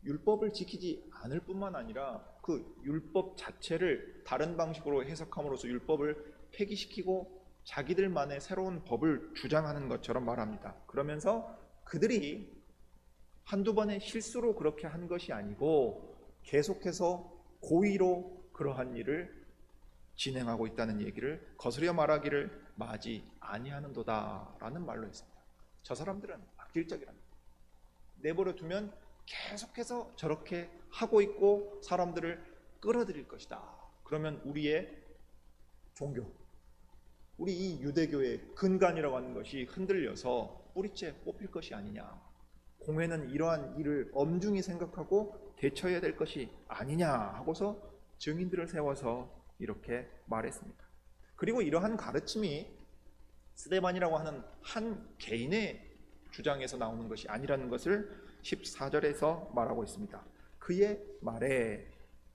율법을 지키지 않을 뿐만 아니라 그 율법 자체를 다른 방식으로 해석함으로써 율법을 폐기시키고 자기들만의 새로운 법을 주장하는 것처럼 말합니다. 그러면서 그들이 한두 번의 실수로 그렇게 한 것이 아니고 계속해서 고의로 그러한 일을 진행하고 있다는 얘기를 거스려 말하기를 마지 아니하는도다라는 말로 했습니다. 저 사람들은 악질적이랍니다. 내버려 두면 계속해서 저렇게 하고 있고 사람들을 끌어들일 것이다. 그러면 우리의 종교, 우리 이 유대교의 근간이라고 하는 것이 흔들려서 뿌리째 뽑힐 것이 아니냐. 공회는 이러한 일을 엄중히 생각하고 대처해야 될 것이 아니냐 하고서 증인들을 세워서 이렇게 말했습니다. 그리고 이러한 가르침이 스데반이라고 하는 한 개인의 주장에서 나오는 것이 아니라는 것을 14절에서 말하고 있습니다. 그의 말에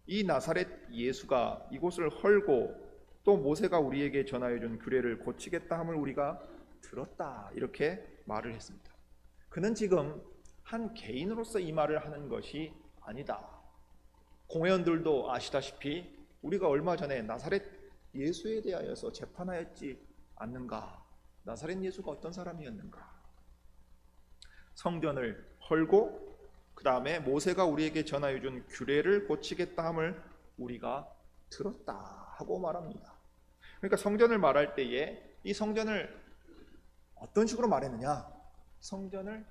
이 나사렛 예수가 이곳을 헐고 또 모세가 우리에게 전하여 준 규례를 고치겠다 함을 우리가 들었다, 이렇게 말을 했습니다. 그는 지금 한 개인으로서 이 말을 하는 것이 아니다. 공회원들도 아시다시피 우리가 얼마 전에 나사렛 예수에 대하여서 재판하였지 않는가? 나사렛 예수가 어떤 사람이었는가? 성전을 헐고 그 다음에 모세가 우리에게 전하여 준 규례를 고치겠다 함을 우리가 들었다 하고 말합니다. 그러니까 성전을 말할 때에 이 성전을 어떤 식으로 말했느냐? 성전을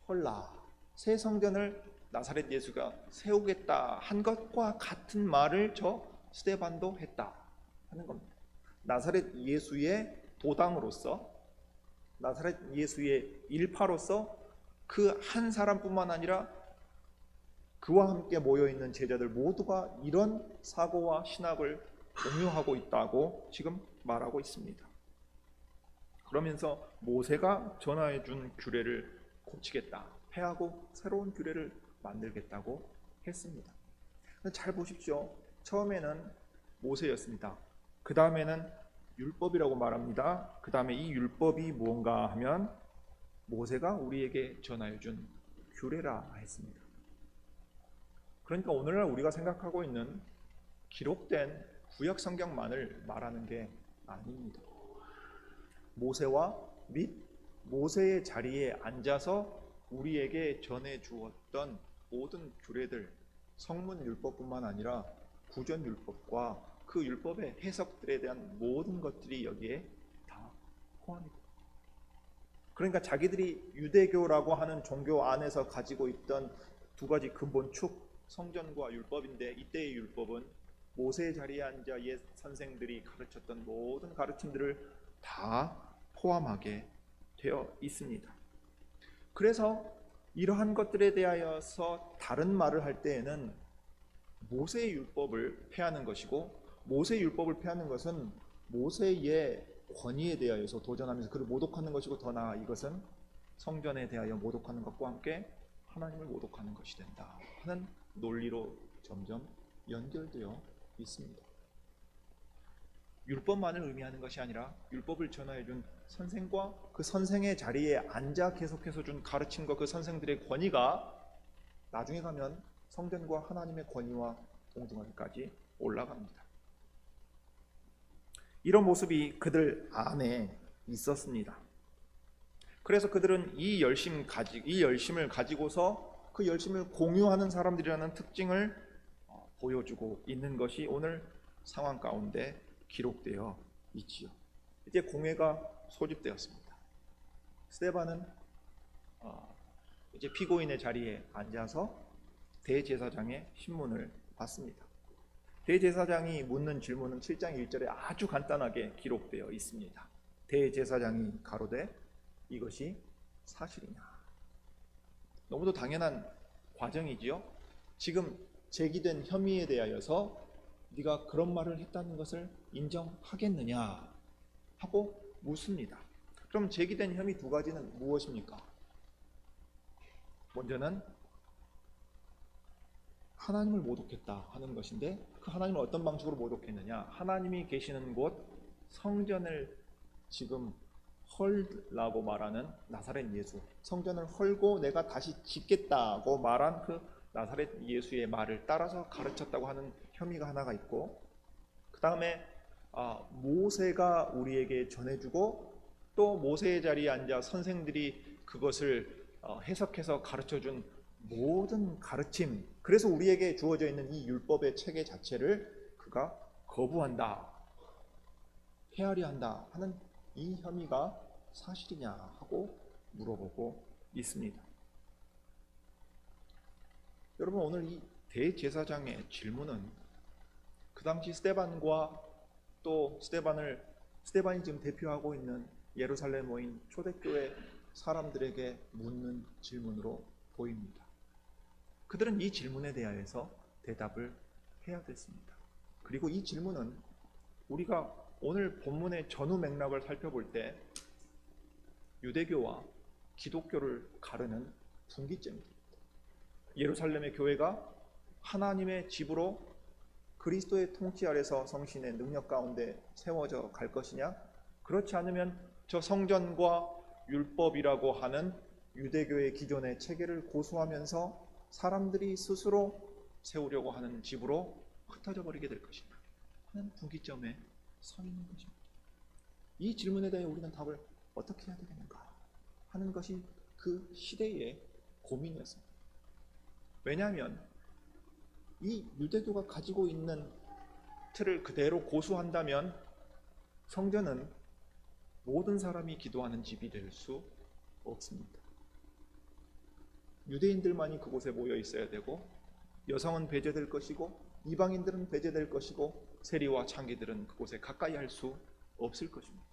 헐라, 새 성전을 나사렛 예수가 세우겠다 한 것과 같은 말을 저 스데반도 했다 하는 겁니다. 나사렛 예수의 도당으로서, 나사렛 예수의 일파로서 그 한 사람뿐만 아니라 그와 함께 모여있는 제자들 모두가 이런 사고와 신학을 공유하고 있다고 지금 말하고 있습니다. 그러면서 모세가 전하해 준 규례를 고치겠다, 폐하고 새로운 규례를 만들겠다고 했습니다. 잘 보십시오. 처음에는 모세였습니다. 그 다음에는 율법이라고 말합니다. 그 다음에 이 율법이 무언가 하면 모세가 우리에게 전하여 준 규례라 했습니다. 그러니까 오늘날 우리가 생각하고 있는 기록된 구약 성경만을 말하는 게 아닙니다. 모세와 및 모세의 자리에 앉아서 우리에게 전해 주었던 모든 규례들, 성문 율법뿐만 아니라 구전 율법과 그 율법의 해석들에 대한 모든 것들이 여기에 다 포함됩니다. 그러니까 자기들이 유대교라고 하는 종교 안에서 가지고 있던 두 가지 근본축, 성전과 율법인데, 이때의 율법은 모세의 자리에 앉아 옛 선생들이 가르쳤던 모든 가르침들을 다 포함하게 되어 있습니다. 그래서 이러한 것들에 대하여서 다른 말을 할 때에는 모세의 율법을 폐하는 것이고, 모세의 율법을 폐하는 것은 모세의 권위에 대하여서 도전하면서 그를 모독하는 것이고, 더 나아 이것은 성전에 대하여 모독하는 것과 함께 하나님을 모독하는 것이 된다 하는 논리로 점점 연결되어 있습니다. 율법만을 의미하는 것이 아니라 율법을 전하여 준 선생과 그 선생의 자리에 앉아 계속해서 준 가르침과 그 선생들의 권위가 나중에 가면 성전과 하나님의 권위와 동등하기까지 올라갑니다. 이런 모습이 그들 안에 있었습니다. 그래서 그들은 이 열심을 가지고서 그 열심을 공유하는 사람들이라는 특징을 보여주고 있는 것이 오늘 상황 가운데 기록되어 있지요. 이제 공회가 소집되었습니다. 스데반은 이제 피고인의 자리에 앉아서 대제사장의 신문을 받습니다. 대제사장이 묻는 질문은 7장 1절에 아주 간단하게 기록되어 있습니다. 대제사장이 가로되 이것이 사실이냐. 너무도 당연한 과정이지요. 지금 제기된 혐의에 대하여서 네가 그런 말을 했다는 것을 인정하겠느냐 하고 묻습니다. 그럼 제기된 혐의 두 가지는 무엇입니까? 먼저는 하나님을 모독했다 하는 것인데, 그 하나님을 어떤 방식으로 모독했느냐? 하나님이 계시는 곳 성전을 지금 헐라고 말하는 나사렛 예수, 성전을 헐고 내가 다시 짓겠다고 말한 그 나사렛 예수의 말을 따라서 가르쳤다고 하는 혐의가 하나가 있고, 그 다음에 모세가 우리에게 전해주고 또 모세의 자리에 앉아 선생들이 그것을 해석해서 가르쳐준 모든 가르침, 그래서 우리에게 주어져 있는 이 율법의 체계 자체를 그가 거부한다, 헤아려 한다 하는 이 혐의가 사실이냐 하고 물어보고 있습니다. 여러분, 오늘 이 대제사장의 질문은 당시 스데반과 또 스데반이 지금 대표하고 있는 예루살렘 모인 초대교회 사람들에게 묻는 질문으로 보입니다. 그들은 이 질문에 대하여서 대답을 해야 됐습니다. 그리고 이 질문은 우리가 오늘 본문의 전후 맥락을 살펴볼 때 유대교와 기독교를 가르는 분기점입니다. 예루살렘의 교회가 하나님의 집으로 그리스도의 통치 아래서 성신의 능력 가운데 세워져 갈 것이냐? 그렇지 않으면 저 성전과 율법이라고 하는 유대교의 기존의 체계를 고수하면서 사람들이 스스로 세우려고 하는 집으로 흩어져 버리게 될 것이냐 하는 분기점에 서 있는 것입니다. 이 질문에 대해 우리는 답을 어떻게 해야 되겠는가 하는 것이 그 시대의 고민이었습니다. 왜냐하면 이 유대교가 가지고 있는 틀을 그대로 고수한다면 성전은 모든 사람이 기도하는 집이 될 수 없습니다. 유대인들만이 그곳에 모여 있어야 되고 여성은 배제될 것이고 이방인들은 배제될 것이고 세리와 창기들은 그곳에 가까이 할 수 없을 것입니다.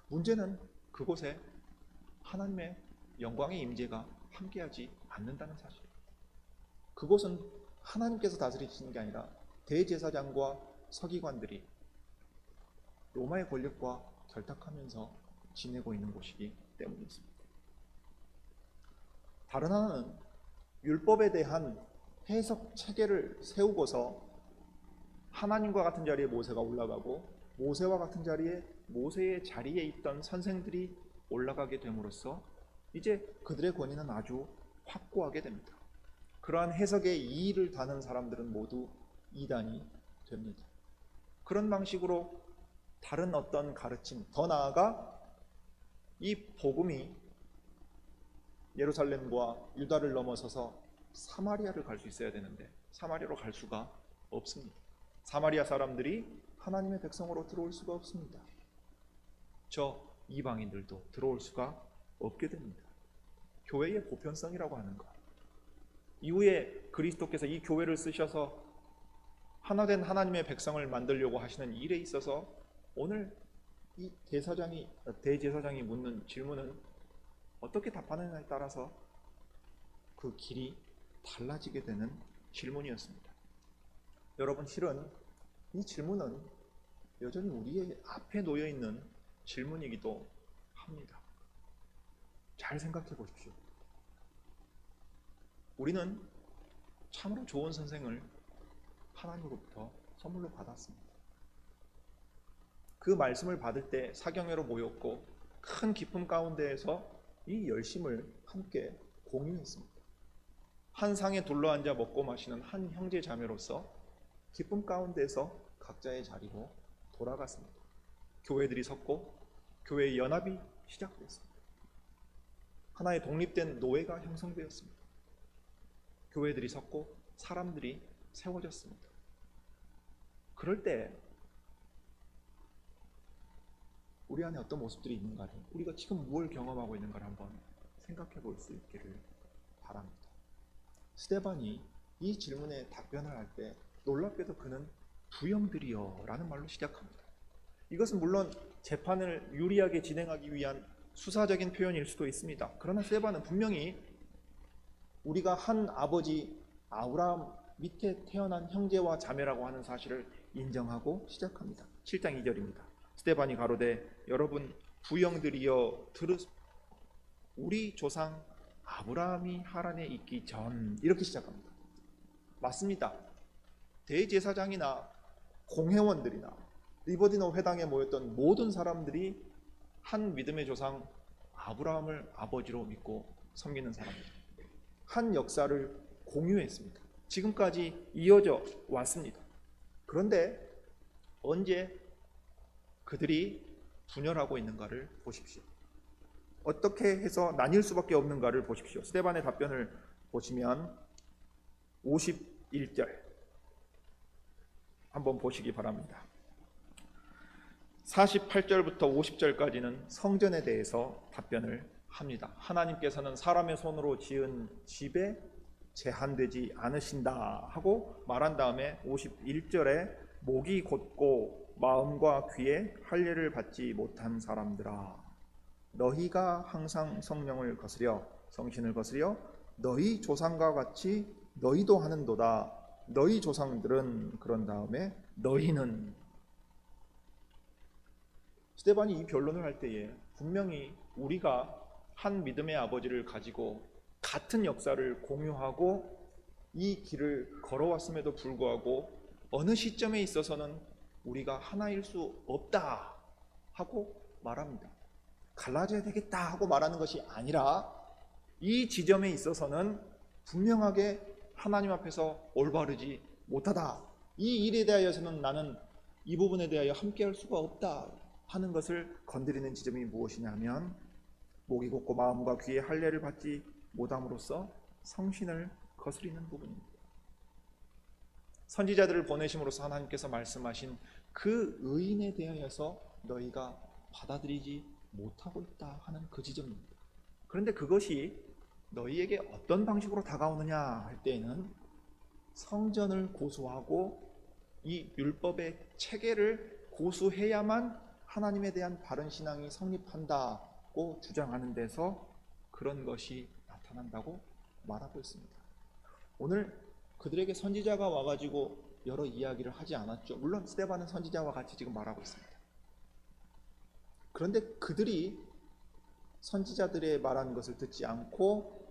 문제는 그곳에 하나님의 영광의 임재가 함께하지 않는다는 사실입니다. 그곳은 하나님께서 다스리시는 게 아니라 대제사장과 서기관들이 로마의 권력과 결탁하면서 지내고 있는 곳이기 때문이었습니다. 다른 하나는 율법에 대한 해석 체계를 세우고서 하나님과 같은 자리에 모세가 올라가고 모세와 같은 자리에 모세의 자리에 있던 선생들이 올라가게 됨으로써 이제 그들의 권위는 아주 확고하게 됩니다. 그러한 해석에 이의를 다는 사람들은 모두 이단이 됩니다. 그런 방식으로 다른 어떤 가르침, 더 나아가 이 복음이 예루살렘과 유다를 넘어서서 사마리아를 갈 수 있어야 되는데 사마리아로 갈 수가 없습니다. 사마리아 사람들이 하나님의 백성으로 들어올 수가 없습니다. 저 이방인들도 들어올 수가 없게 됩니다. 교회의 보편성이라고 하는 것. 이후에 그리스도께서 이 교회를 쓰셔서 하나된 하나님의 백성을 만들려고 하시는 일에 있어서 오늘 이 대제사장이 묻는 질문은 어떻게 답하느냐에 따라서 그 길이 달라지게 되는 질문이었습니다. 여러분, 실은 이 질문은 여전히 우리의 앞에 놓여 있는 질문이기도 합니다. 잘 생각해 보십시오. 우리는 참으로 좋은 선생을 하나님으로부터 선물로 받았습니다. 그 말씀을 받을 때 사경회로 모였고 큰 기쁨 가운데에서 이 열심을 함께 공유했습니다. 한 상에 둘러앉아 먹고 마시는 한 형제 자매로서 기쁨 가운데서 각자의 자리로 돌아갔습니다. 교회들이 섰고 교회의 연합이 시작됐습니다. 하나의 독립된 노회가 형성되었습니다. 교회들이 섰고 사람들이 세워졌습니다. 그럴 때 우리 안에 어떤 모습들이 있는가를, 우리가 지금 무엇을 경험하고 있는가를 한번 생각해 볼 수 있기를 바랍니다. 스데반이 이 질문에 답변을 할 때 놀랍게도 그는 부형들이여 라는 말로 시작합니다. 이것은 물론 재판을 유리하게 진행하기 위한 수사적인 표현일 수도 있습니다. 그러나 스데반은 분명히 우리가 한 아버지 아브라함 밑에 태어난 형제와 자매라고 하는 사실을 인정하고 시작합니다. 7장 2절입니다. 스데반이 가로되 여러분 부형들이여 들으소서. 우리 조상 아브라함이 하란에 있기 전, 이렇게 시작합니다. 맞습니다. 대제사장이나 공회원들이나 리버디노 회당에 모였던 모든 사람들이 한 믿음의 조상 아브라함을 아버지로 믿고 섬기는 사람들, 한 역사를 공유했습니다. 지금까지 이어져 왔습니다. 그런데 언제 그들이 분열하고 있는가를 보십시오. 어떻게 해서 나뉠 수밖에 없는가를 보십시오. 스데반의 답변을 보시면 51절 한번 보시기 바랍니다. 48절부터 50절까지는 성전에 대해서 답변을 합니다. 하나님께서는 사람의 손으로 지은 집에 제한되지 않으신다 하고 말한 다음에 51절에 목이 곧고 마음과 귀에 할례를 받지 못한 사람들아, 너희가 항상 성령을 거스려 성신을 거스려 너희 조상과 같이 너희도 하는도다. 너희 조상들은, 그런 다음에 너희는. 스데반이 이 변론을 할 때에 분명히 우리가 한 믿음의 아버지를 가지고 같은 역사를 공유하고 이 길을 걸어왔음에도 불구하고 어느 시점에 있어서는 우리가 하나일 수 없다 하고 말합니다. 갈라져야 되겠다 하고 말하는 것이 아니라 이 지점에 있어서는 분명하게 하나님 앞에서 올바르지 못하다. 이 일에 대하여서는 나는 이 부분에 대하여 함께할 수가 없다 하는 것을 건드리는 지점이 무엇이냐면 목이 곧고 마음과 귀에 할례를 받지 못함으로써 성신을 거스리는 부분입니다. 선지자들을 보내심으로써 하나님께서 말씀하신 그 의인에 대하여서 너희가 받아들이지 못하고 있다 하는 그 지점입니다. 그런데 그것이 너희에게 어떤 방식으로 다가오느냐 할 때에는 성전을 고수하고 이 율법의 체계를 고수해야만 하나님에 대한 바른 신앙이 성립한다고 주장하는 데서 그런 것이 나타난다고 말하고 있습니다. 오늘 그들에게 선지자가 와가지고 여러 이야기를 하지 않았죠. 물론 스데반은 선지자와 같이 지금 말하고 있습니다. 그런데 그들이 선지자들의 말한 것을 듣지 않고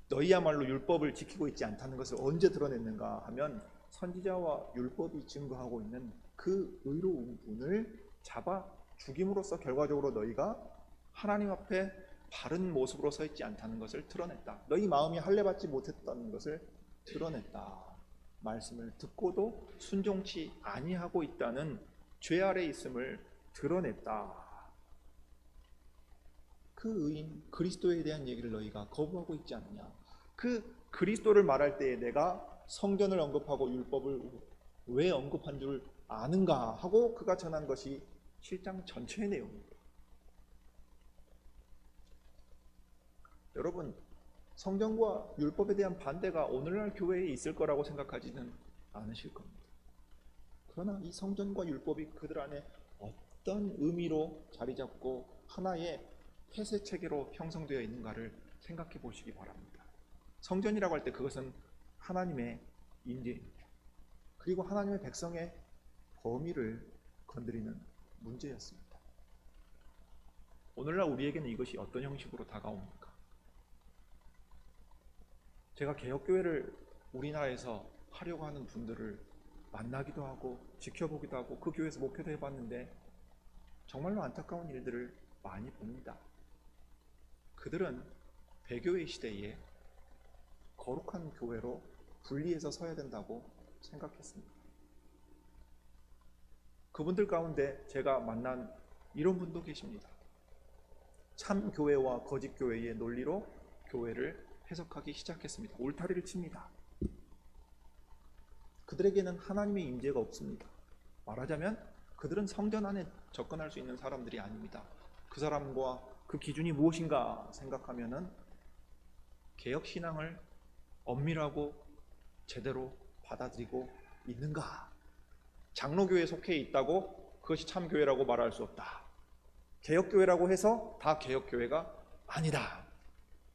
너희야말로 율법을 지키고 있지 않다는 것을 언제 드러냈는가 하면 선지자와 율법이 증거하고 있는 그 의로운 분을 잡아 죽임으로써 결과적으로 너희가 하나님 앞에 바른 모습으로 서 있지 않다는 것을 드러냈다. 너희 마음이 할례받지 못했다는 것을 드러냈다. 말씀을 듣고도 순종치 아니하고 있다는 죄 아래 있음을 드러냈다. 그 의인 그리스도에 대한 얘기를 너희가 거부하고 있지 않느냐. 그 그리스도를 말할 때에 내가 성전을 언급하고 율법을 왜 언급한 줄 아는가 하고 그가 전한 것이 7장 전체의 내용입니다. 여러분, 성경과 율법에 대한 반대가 오늘날 교회에 있을 거라고 생각하지는 않으실 겁니다. 그러나 이 성전과 율법이 그들 안에 어떤 의미로 자리 잡고 하나의 폐쇄 체계로 형성되어 있는가를 생각해 보시기 바랍니다. 성전이라고 할 때 그것은 하나님의 임재입니다. 그리고 하나님의 백성의 범위를 건드리는 문제였습니다. 오늘날 우리에게는 이것이 어떤 형식으로 다가옵니까? 제가 개혁교회를 우리나라에서 하려고 하는 분들을 만나기도 하고 지켜보기도 하고 그 교회에서 목회도 해봤는데 정말로 안타까운 일들을 많이 봅니다. 그들은 배교의 시대에 거룩한 교회로 분리해서 서야 된다고 생각했습니다. 그분들 가운데 제가 만난 이런 분도 계십니다. 참 교회와 거짓 교회의 논리로 교회를 해석하기 시작했습니다. 울타리를 칩니다. 그들에게는 하나님의 임재가 없습니다. 말하자면 그들은 성전 안에 접근할 수 있는 사람들이 아닙니다. 그 사람과 그 기준이 무엇인가 생각하면은 개혁신앙을 엄밀하고 제대로 받아들이고 있는가? 장로교회에 속해 있다고 그것이 참교회라고 말할 수 없다. 개혁교회라고 해서 다 개혁교회가 아니다.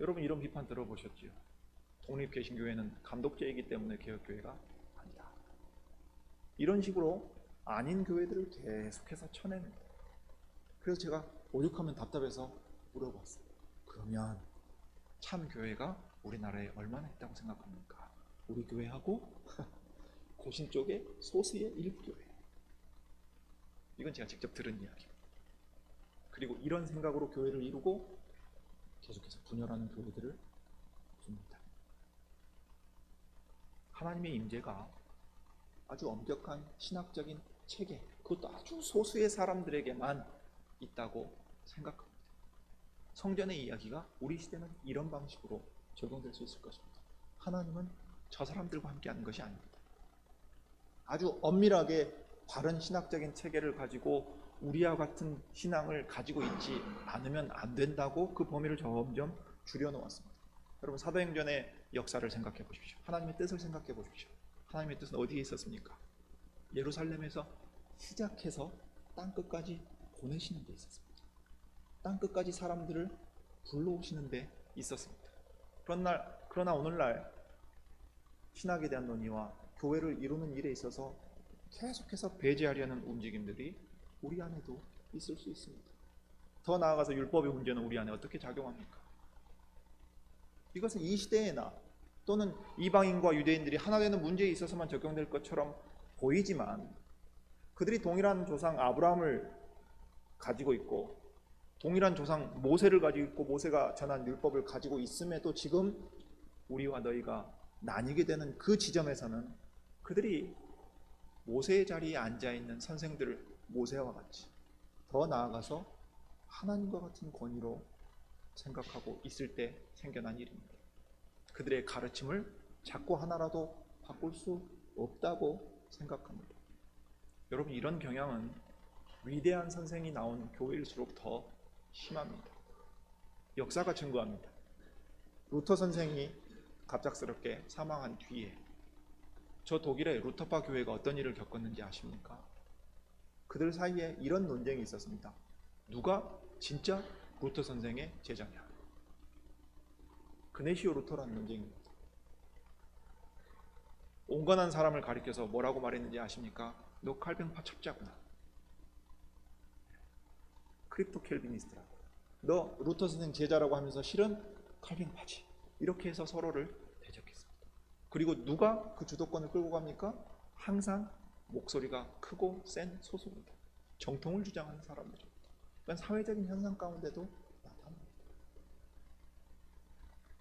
여러분 이런 비판 들어보셨죠? 독립개신교회는 감독제이기 때문에 개혁교회가 아니다. 이런 식으로 아닌 교회들을 계속해서 쳐냅니다. 그래서 제가 오죽하면 답답해서 물어봤어요. 그러면 참교회가 우리나라에 얼마나 있다고 생각합니까? 우리 교회하고 고신 쪽의 소수의 일부 교회. 이건 제가 직접 들은 이야기입니다. 그리고 이런 생각으로 교회를 이루고 계속해서 분열하는 교회들을 봅니다. 하나님의 임재가 아주 엄격한 신학적인 체계, 그것도 아주 소수의 사람들에게만 있다고 생각합니다. 성전의 이야기가 우리 시대는 이런 방식으로 적용될 수 있을 것입니다. 하나님은 저 사람들과 함께하는 것이 아닙니다. 아주 엄밀하게 바른 신학적인 체계를 가지고 우리와 같은 신앙을 가지고 있지 않으면 안 된다고 그 범위를 점점 줄여놓았습니다. 여러분 사도행전의 역사를 생각해 보십시오. 하나님의 뜻을 생각해 보십시오. 하나님의 뜻은 어디에 있었습니까? 예루살렘에서 시작해서 땅끝까지 보내시는 데 있었습니다. 땅끝까지 사람들을 불러오시는 데 있었습니다. 그러나 오늘날 신학에 대한 논의와 교회를 이루는 일에 있어서 계속해서 배제하려는 움직임들이 우리 안에도 있을 수 있습니다. 더 나아가서 율법의 문제는 우리 안에 어떻게 작용합니까? 이것은 이 시대에나 또는 이방인과 유대인들이 하나 되는 문제에 있어서만 적용될 것처럼 보이지만 그들이 동일한 조상 아브라함을 가지고 있고 동일한 조상 모세를 가지고 있고 모세가 전한 율법을 가지고 있음에도 지금 우리와 너희가 나뉘게 되는 그 지점에서는 그들이 모세의 자리에 앉아있는 선생들 모세와 같이 더 나아가서 하나님과 같은 권위로 생각하고 있을 때 생겨난 일입니다. 그들의 가르침을 자꾸 하나라도 바꿀 수 없다고 생각합니다. 여러분 이런 경향은 위대한 선생이 나온 교회일수록 더 심합니다. 역사가 증거합니다. 루터 선생이 갑작스럽게 사망한 뒤에 저 독일의 루터파 교회가 어떤 일을 겪었는지 아십니까? 그들 사이에 이런 논쟁이 있었습니다. 누가 진짜 루터 선생의 제자냐? 그네시오 루터라는 논쟁입니다. 온건한 사람을 가리켜서 뭐라고 말했는지 아십니까? 너 칼뱅파 첩자구나. 크립토 켈비니스트라고. 너 루터 선생 제자라고 하면서 실은 칼뱅파지. 이렇게 해서 서로를 대적했습니다. 그리고 누가 그 주도권을 끌고 갑니까? 항상 목소리가 크고 센 소수입니다. 정통을 주장하는 사람들입니다. 그러니까 사회적인 현상 가운데도 나타납니다.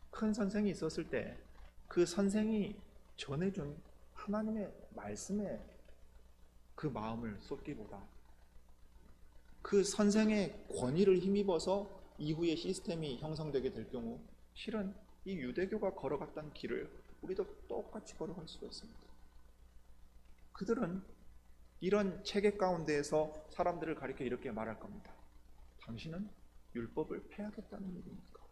큰 선생이 있었을 때 그 선생이 전해준 하나님의 말씀에 그 마음을 쏟기보다 그 선생의 권위를 힘입어서 이후에 시스템이 형성되게 될 경우 실은 이 유대교가 걸어갔던 길을 우리도 똑같이 걸어갈 수가 있습니다. 그들은 이런 체계 가운데에서 사람들을 가리켜 이렇게 말할 겁니다. 당신은 율법을 폐하겠다는 얘기입니까?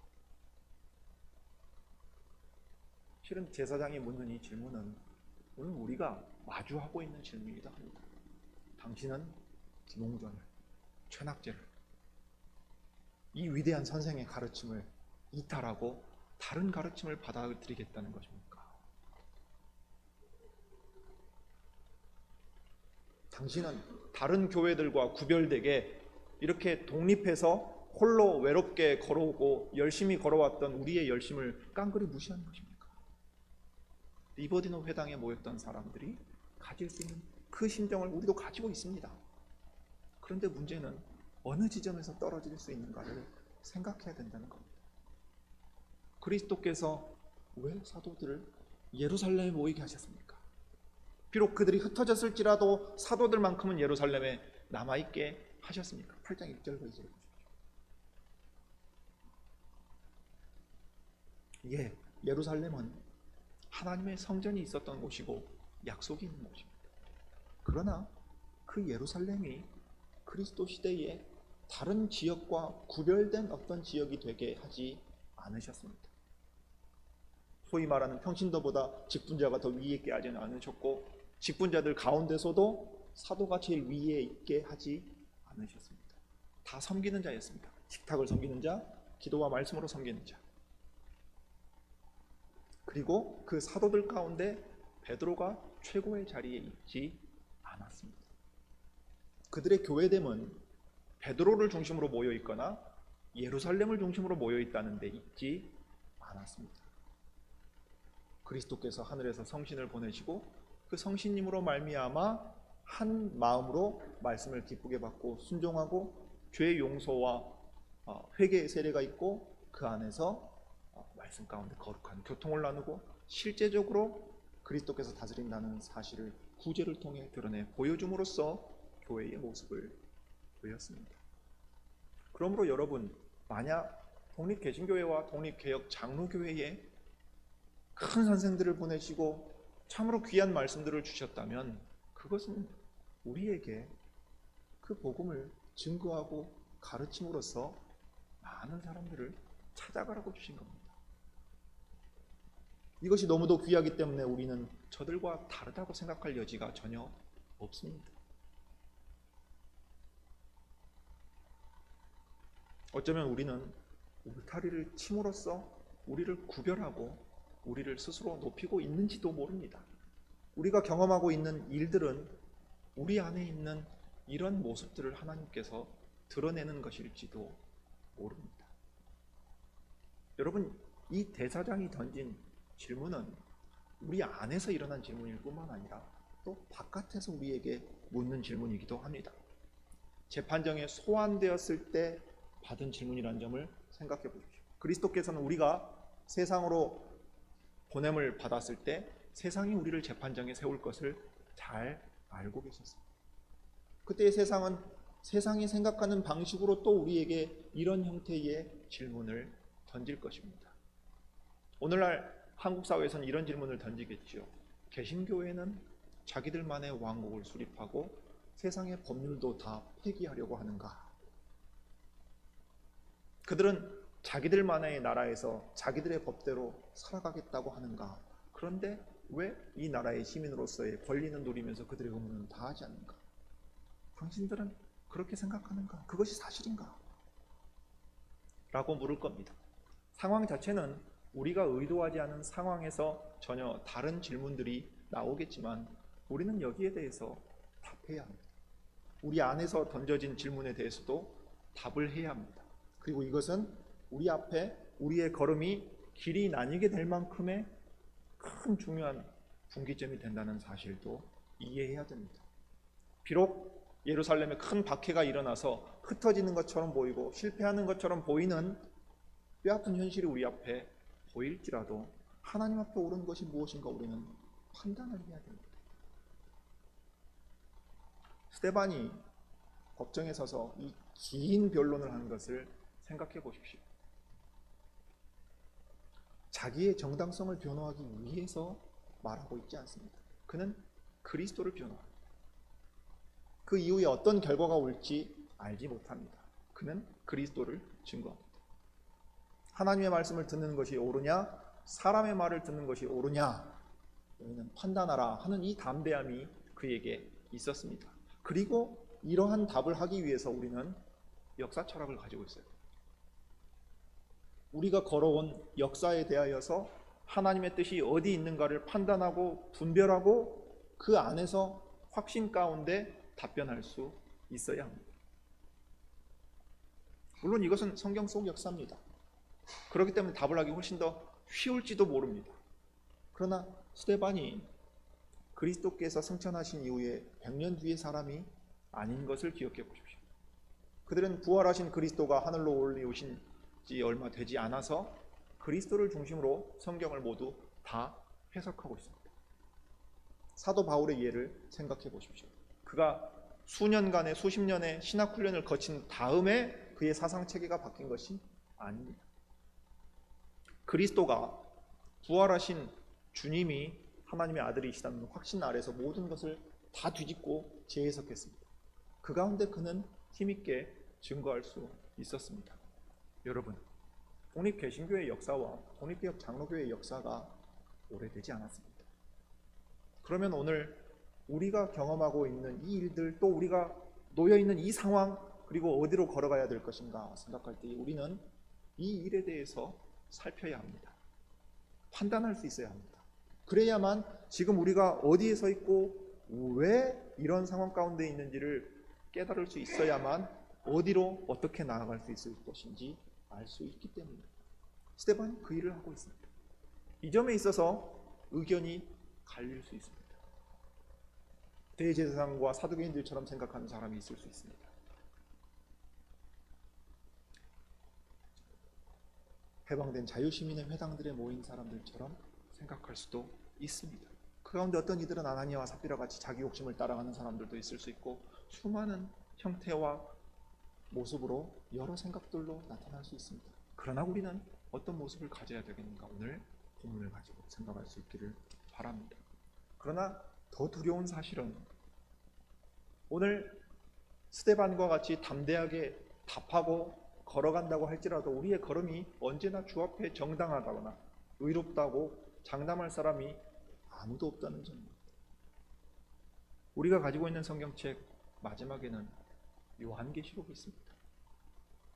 실은 제사장이 묻는 이 질문은 오늘 우리가 마주하고 있는 질문이기도 합니다. 당신은 김홍전을, 최낙제를, 이 위대한 선생의 가르침을 이탈하고 다른 가르침을 받아들이겠다는 것입니까? 당신은 다른 교회들과 구별되게 이렇게 독립해서 홀로 외롭게 걸어오고 열심히 걸어왔던 우리의 열심을 깡그리 무시하는 것입니까? 리버디노 회당에 모였던 사람들이 가질 수 있는 그 심정을 우리도 가지고 있습니다. 그런데 문제는 어느 지점에서 떨어질 수 있는가를 생각해야 된다는 겁니다. 그리스도께서 왜 사도들을 예루살렘에 모이게 하셨습니까? 비록 그들이 흩어졌을지라도 사도들만큼은 예루살렘에 남아있게 하셨습니까? 8장 1절과 2절을 보십시오. 예, 예루살렘은 하나님의 성전이 있었던 곳이고 약속이 있는 곳입니다. 그러나 그 예루살렘이 그리스도 시대에 다른 지역과 구별된 어떤 지역이 되게 하지 않으셨습니다. 소위 말하는 평신도보다 직분자가 더 위에 있게 하지는 않으셨고 직분자들 가운데서도 사도가 제일 위에 있게 하지 않으셨습니다. 다 섬기는 자였습니다. 식탁을 섬기는 자, 기도와 말씀으로 섬기는 자. 그리고 그 사도들 가운데 베드로가 최고의 자리에 있지 않았습니다. 그들의 교회됨은 베드로를 중심으로 모여 있거나 예루살렘을 중심으로 모여 있다는 데 있지 않았습니다. 그리스도께서 하늘에서 성신을 보내시고 그 성신님으로 말미암아 한 마음으로 말씀을 기쁘게 받고 순종하고 죄 용서와 회개의 세례가 있고 그 안에서 말씀 가운데 거룩한 교통을 나누고 실제적으로 그리스도께서 다스린다는 사실을 구제를 통해 드러내 보여줌으로써 교회의 모습을 보였습니다. 그러므로 여러분, 만약 독립개신교회와 독립개혁 장로교회에 큰 선생들을 보내시고 참으로 귀한 말씀들을 주셨다면 그것은 우리에게 그 복음을 증거하고 가르침으로써 많은 사람들을 찾아가라고 주신 겁니다. 이것이 너무도 귀하기 때문에 우리는 저들과 다르다고 생각할 여지가 전혀 없습니다. 어쩌면 우리는 울타리를 침으로써 우리를 구별하고 우리를 스스로 높이고 있는지도 모릅니다. 우리가 경험하고 있는 일들은 우리 안에 있는 이런 모습들을 하나님께서 드러내는 것일지도 모릅니다. 여러분, 이 대사장이 던진 질문은 우리 안에서 일어난 질문일 뿐만 아니라 또 바깥에서 우리에게 묻는 질문이기도 합니다. 재판정에 소환되었을 때 받은 질문이라는 점을 생각해 보십시오. 그리스도께서는 우리가 세상으로 보냄을 받았을 때 세상이 우리를 재판정에 세울 것을 잘 알고 계셨습니다. 그때의 세상은 세상이 생각하는 방식으로 또 우리에게 이런 형태의 질문을 던질 것입니다. 오늘날 한국 사회에서는 이런 질문을 던지겠지요. 개신교회는 자기들만의 왕국을 수립하고 세상의 법률도 다 폐기하려고 하는가? 그들은 자기들만의 나라에서 자기들의 법대로 살아가겠다고 하는가? 그런데 왜 이 나라의 시민으로서의 권리는 누리면서 그들의 의무는 다하지 않는가? 당신들은 그렇게 생각하는가? 그것이 사실인가? 라고 물을 겁니다. 상황 자체는 우리가 의도하지 않은 상황에서 전혀 다른 질문들이 나오겠지만 우리는 여기에 대해서 답해야 합니다. 우리 안에서 던져진 질문에 대해서도 답을 해야 합니다. 그리고 이것은 우리 앞에 우리의 걸음이 길이 나뉘게 될 만큼의 큰 중요한 분기점이 된다는 사실도 이해해야 됩니다. 비록 예루살렘에 큰 박해가 일어나서 흩어지는 것처럼 보이고 실패하는 것처럼 보이는 뼈아픈 현실이 우리 앞에 보일지라도 하나님 앞에 옳은 것이 무엇인가 우리는 판단을 해야 됩니다. 스데반이 법정에 서서 이 긴 변론을 하는 것을 생각해 보십시오. 자기의 정당성을 변호하기 위해서 말하고 있지 않습니다. 그는 그리스도를 변호합니다. 그 이후에 어떤 결과가 올지 알지 못합니다. 그는 그리스도를 증거합니다. 하나님의 말씀을 듣는 것이 옳으냐, 사람의 말을 듣는 것이 옳으냐, 너희는 판단하라 하는 이 담대함이 그에게 있었습니다. 그리고 이러한 답을 하기 위해서 우리는 역사 철학을 가지고 있어요. 우리가 걸어온 역사에 대하여서 하나님의 뜻이 어디 있는가를 판단하고 분별하고 그 안에서 확신 가운데 답변할 수 있어야 합니다. 물론 이것은 성경 속 역사입니다. 그렇기 때문에 답을 하기 훨씬 더 쉬울지도 모릅니다. 그러나 스데반이 그리스도께서 승천하신 이후에 100년 뒤의 사람이 아닌 것을 기억해 보십시오. 그들은 부활하신 그리스도가 하늘로 올리우신 지 얼마 되지 않아서 그리스도를 중심으로 성경을 모두 다 해석하고 있습니다. 사도 바울의 예를 생각해 보십시오. 그가 수년간의 수십 년의 신학 훈련을 거친 다음에 그의 사상 체계가 바뀐 것이 아닙니다. 그리스도가 부활하신 주님이 하나님의 아들이시다는 확신 아래서 모든 것을 다 뒤집고 재해석했습니다. 그 가운데 그는 힘있게 증거할 수 있었습니다. 여러분, 독립개신교의 역사와 독립개혁 장로교의 역사가 오래되지 않았습니다. 그러면 오늘 우리가 경험하고 있는 이 일들, 또 우리가 놓여있는 이 상황, 그리고 어디로 걸어가야 될 것인가 생각할 때 우리는 이 일에 대해서 살펴야 합니다. 판단할 수 있어야 합니다. 그래야만 지금 우리가 어디에 서 있고 왜 이런 상황 가운데 있는지를 깨달을 수 있어야만 어디로 어떻게 나아갈 수 있을 것인지 알 수 있기 때문입니다. 스데반이 그 일을 하고 있습니다. 이 점에 있어서 의견이 갈릴 수 있습니다. 대제사장과 사두개인들처럼 생각하는 사람이 있을 수 있습니다. 해방된 자유시민의 회당들에 모인 사람들처럼 생각할 수도 있습니다. 그 가운데 어떤 이들은 아나니아와 삽비라 같이 자기 욕심을 따라가는 사람들도 있을 수 있고 수많은 형태와 모습으로 여러 생각들로 나타날 수 있습니다. 그러나 우리는 어떤 모습을 가져야 되겠는가 오늘 본문을 가지고 생각할 수 있기를 바랍니다. 그러나 더 두려운 사실은 오늘 스데반과 같이 담대하게 답하고 걸어간다고 할지라도 우리의 걸음이 언제나 주 앞에 정당하다거나 의롭다고 장담할 사람이 아무도 없다는 점입니다. 우리가 가지고 있는 성경책 마지막에는 요한계시록이 있습니다.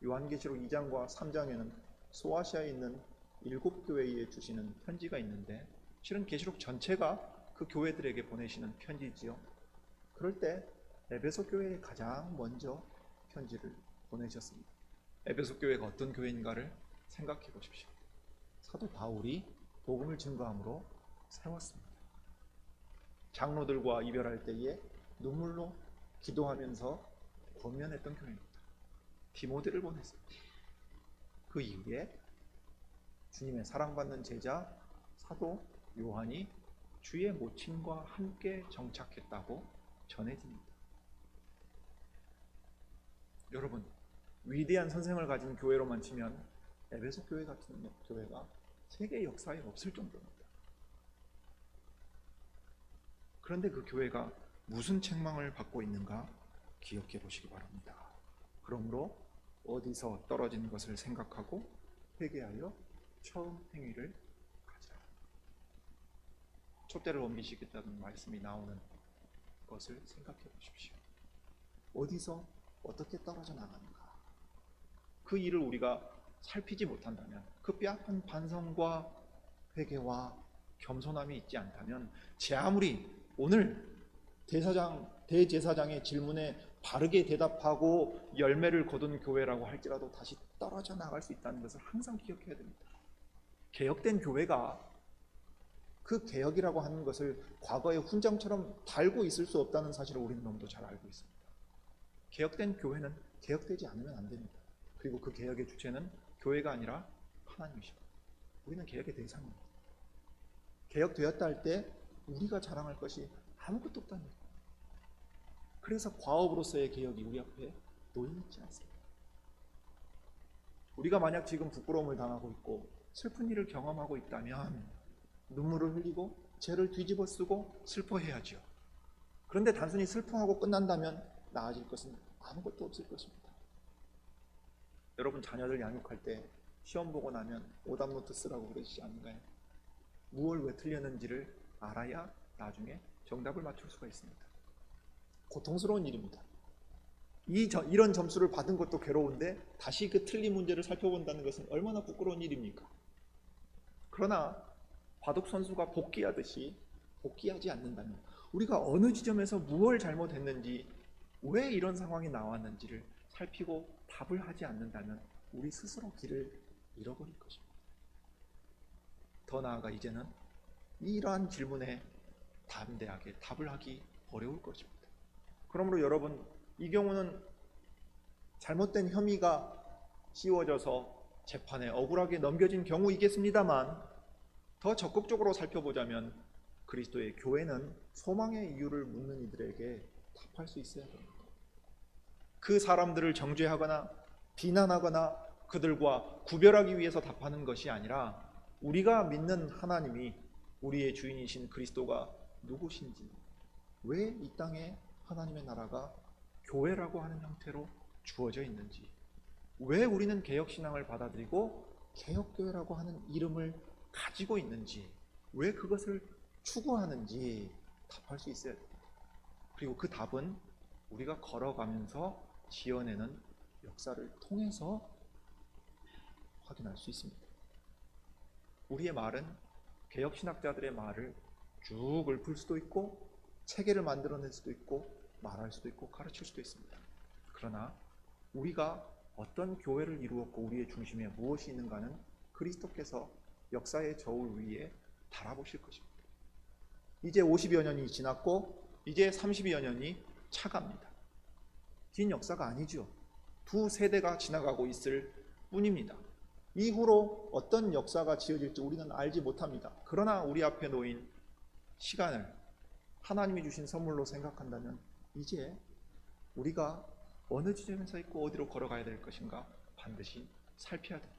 요한계시록 2장과 3장에는 소아시아에 있는 7교회에 주시는 편지가 있는데 실은 계시록 전체가 그 교회들에게 보내시는 편지지요. 그럴 때 에베소 교회에 가장 먼저 편지를 보내셨습니다. 에베소 교회가 어떤 교회인가를 생각해 보십시오. 사도 바울이 복음을 증거함으로 세웠습니다. 장로들과 이별할 때에 눈물로 기도하면서 권면했던 교회입니다. 디모데를 보냈습니다. 그 이후에 주님의 사랑받는 제자 사도 요한이 주의 모친과 함께 정착했다고 전해집니다. 여러분, 위대한 선생을 가진 교회로만 치면 에베소 교회 같은 교회가 세계 역사에 없을 정도입니다. 그런데 그 교회가 무슨 책망을 받고 있는가 기억해 보시기 바랍니다. 그러므로 어디서 떨어진 것을 생각하고 회개하여 처음 행위를 가지라. 촛대를 옮기시겠다는 말씀이 나오는 것을 생각해 보십시오. 어디서 어떻게 떨어져 나가는가. 그 일을 우리가 살피지 못한다면, 그 뼈아픈 반성과 회개와 겸손함이 있지 않다면 제 아무리 오늘 대제사장의 질문에 바르게 대답하고 열매를 거둔 교회라고 할지라도 다시 떨어져 나갈 수 있다는 것을 항상 기억해야 됩니다. 개혁된 교회가 그 개혁이라고 하는 것을 과거의 훈장처럼 달고 있을 수 없다는 사실을 우리는 너무도 잘 알고 있습니다. 개혁된 교회는 개혁되지 않으면 안 됩니다. 그리고 그 개혁의 주체는 교회가 아니라 하나님이십니다. 우리는 개혁의 대상입니다. 개혁되었다 할 때 우리가 자랑할 것이 아무것도 없다는 거예요. 그래서 과업으로서의 개혁이 우리 앞에 놓여있지 않습니다. 우리가 만약 지금 부끄러움을 당하고 있고 슬픈 일을 경험하고 있다면 눈물을 흘리고 죄를 뒤집어 쓰고 슬퍼해야죠. 그런데 단순히 슬퍼하고 끝난다면 나아질 것은 아무것도 없을 것입니다. 여러분, 자녀들 양육할 때 시험 보고 나면 오답노트 쓰라고 그러시지 않는가요? 무엇을 왜 틀렸는지를 알아야 나중에 정답을 맞출 수가 있습니다. 고통스러운 일입니다. 이런 점수를 받은 것도 괴로운데 다시 그 틀린 문제를 살펴본다는 것은 얼마나 부끄러운 일입니까? 그러나 바둑 선수가 복귀하듯이 복귀하지 않는다면, 우리가 어느 지점에서 무엇을 잘못했는지, 왜 이런 상황이 나왔는지를 살피고 답을 하지 않는다면 우리 스스로 길을 잃어버릴 것입니다. 더 나아가 이제는 이러한 질문에 담대하게 답을 하기 어려울 것입니다. 그러므로 여러분, 이 경우는 잘못된 혐의가 씌워져서 재판에 억울하게 넘겨진 경우이겠습니다만, 더 적극적으로 살펴보자면 그리스도의 교회는 소망의 이유를 묻는 이들에게 답할 수 있어야 됩니다. 그 사람들을 정죄하거나 비난하거나 그들과 구별하기 위해서 답하는 것이 아니라 우리가 믿는 하나님이, 우리의 주인이신 그리스도가 누구신지, 왜 이 땅에 하나님의 나라가 교회라고 하는 형태로 주어져 있는지, 왜 우리는 개혁신앙을 받아들이고 개혁교회라고 하는 이름을 가지고 있는지, 왜 그것을 추구하는지 답할 수 있어야 됩니다. 그리고 그 답은 우리가 걸어가면서 지어내는 역사를 통해서 확인할 수 있습니다. 우리의 말은 개혁신학자들의 말을 쭉 읊을 수도 있고 체계를 만들어낼 수도 있고 말할 수도 있고 가르칠 수도 있습니다. 그러나 우리가 어떤 교회를 이루었고 우리의 중심에 무엇이 있는가는 그리스도께서 역사의 저울 위에 달아보실 것입니다. 이제 50여 년이 지났고 이제 30여 년이 차갑니다. 긴 역사가 아니죠. 두 세대가 지나가고 있을 뿐입니다. 이후로 어떤 역사가 지어질지 우리는 알지 못합니다. 그러나 우리 앞에 놓인 시간을 하나님이 주신 선물로 생각한다면 이제 우리가 어느 지점에서 있고 어디로 걸어가야 될 것인가 반드시 살펴야 됩니다.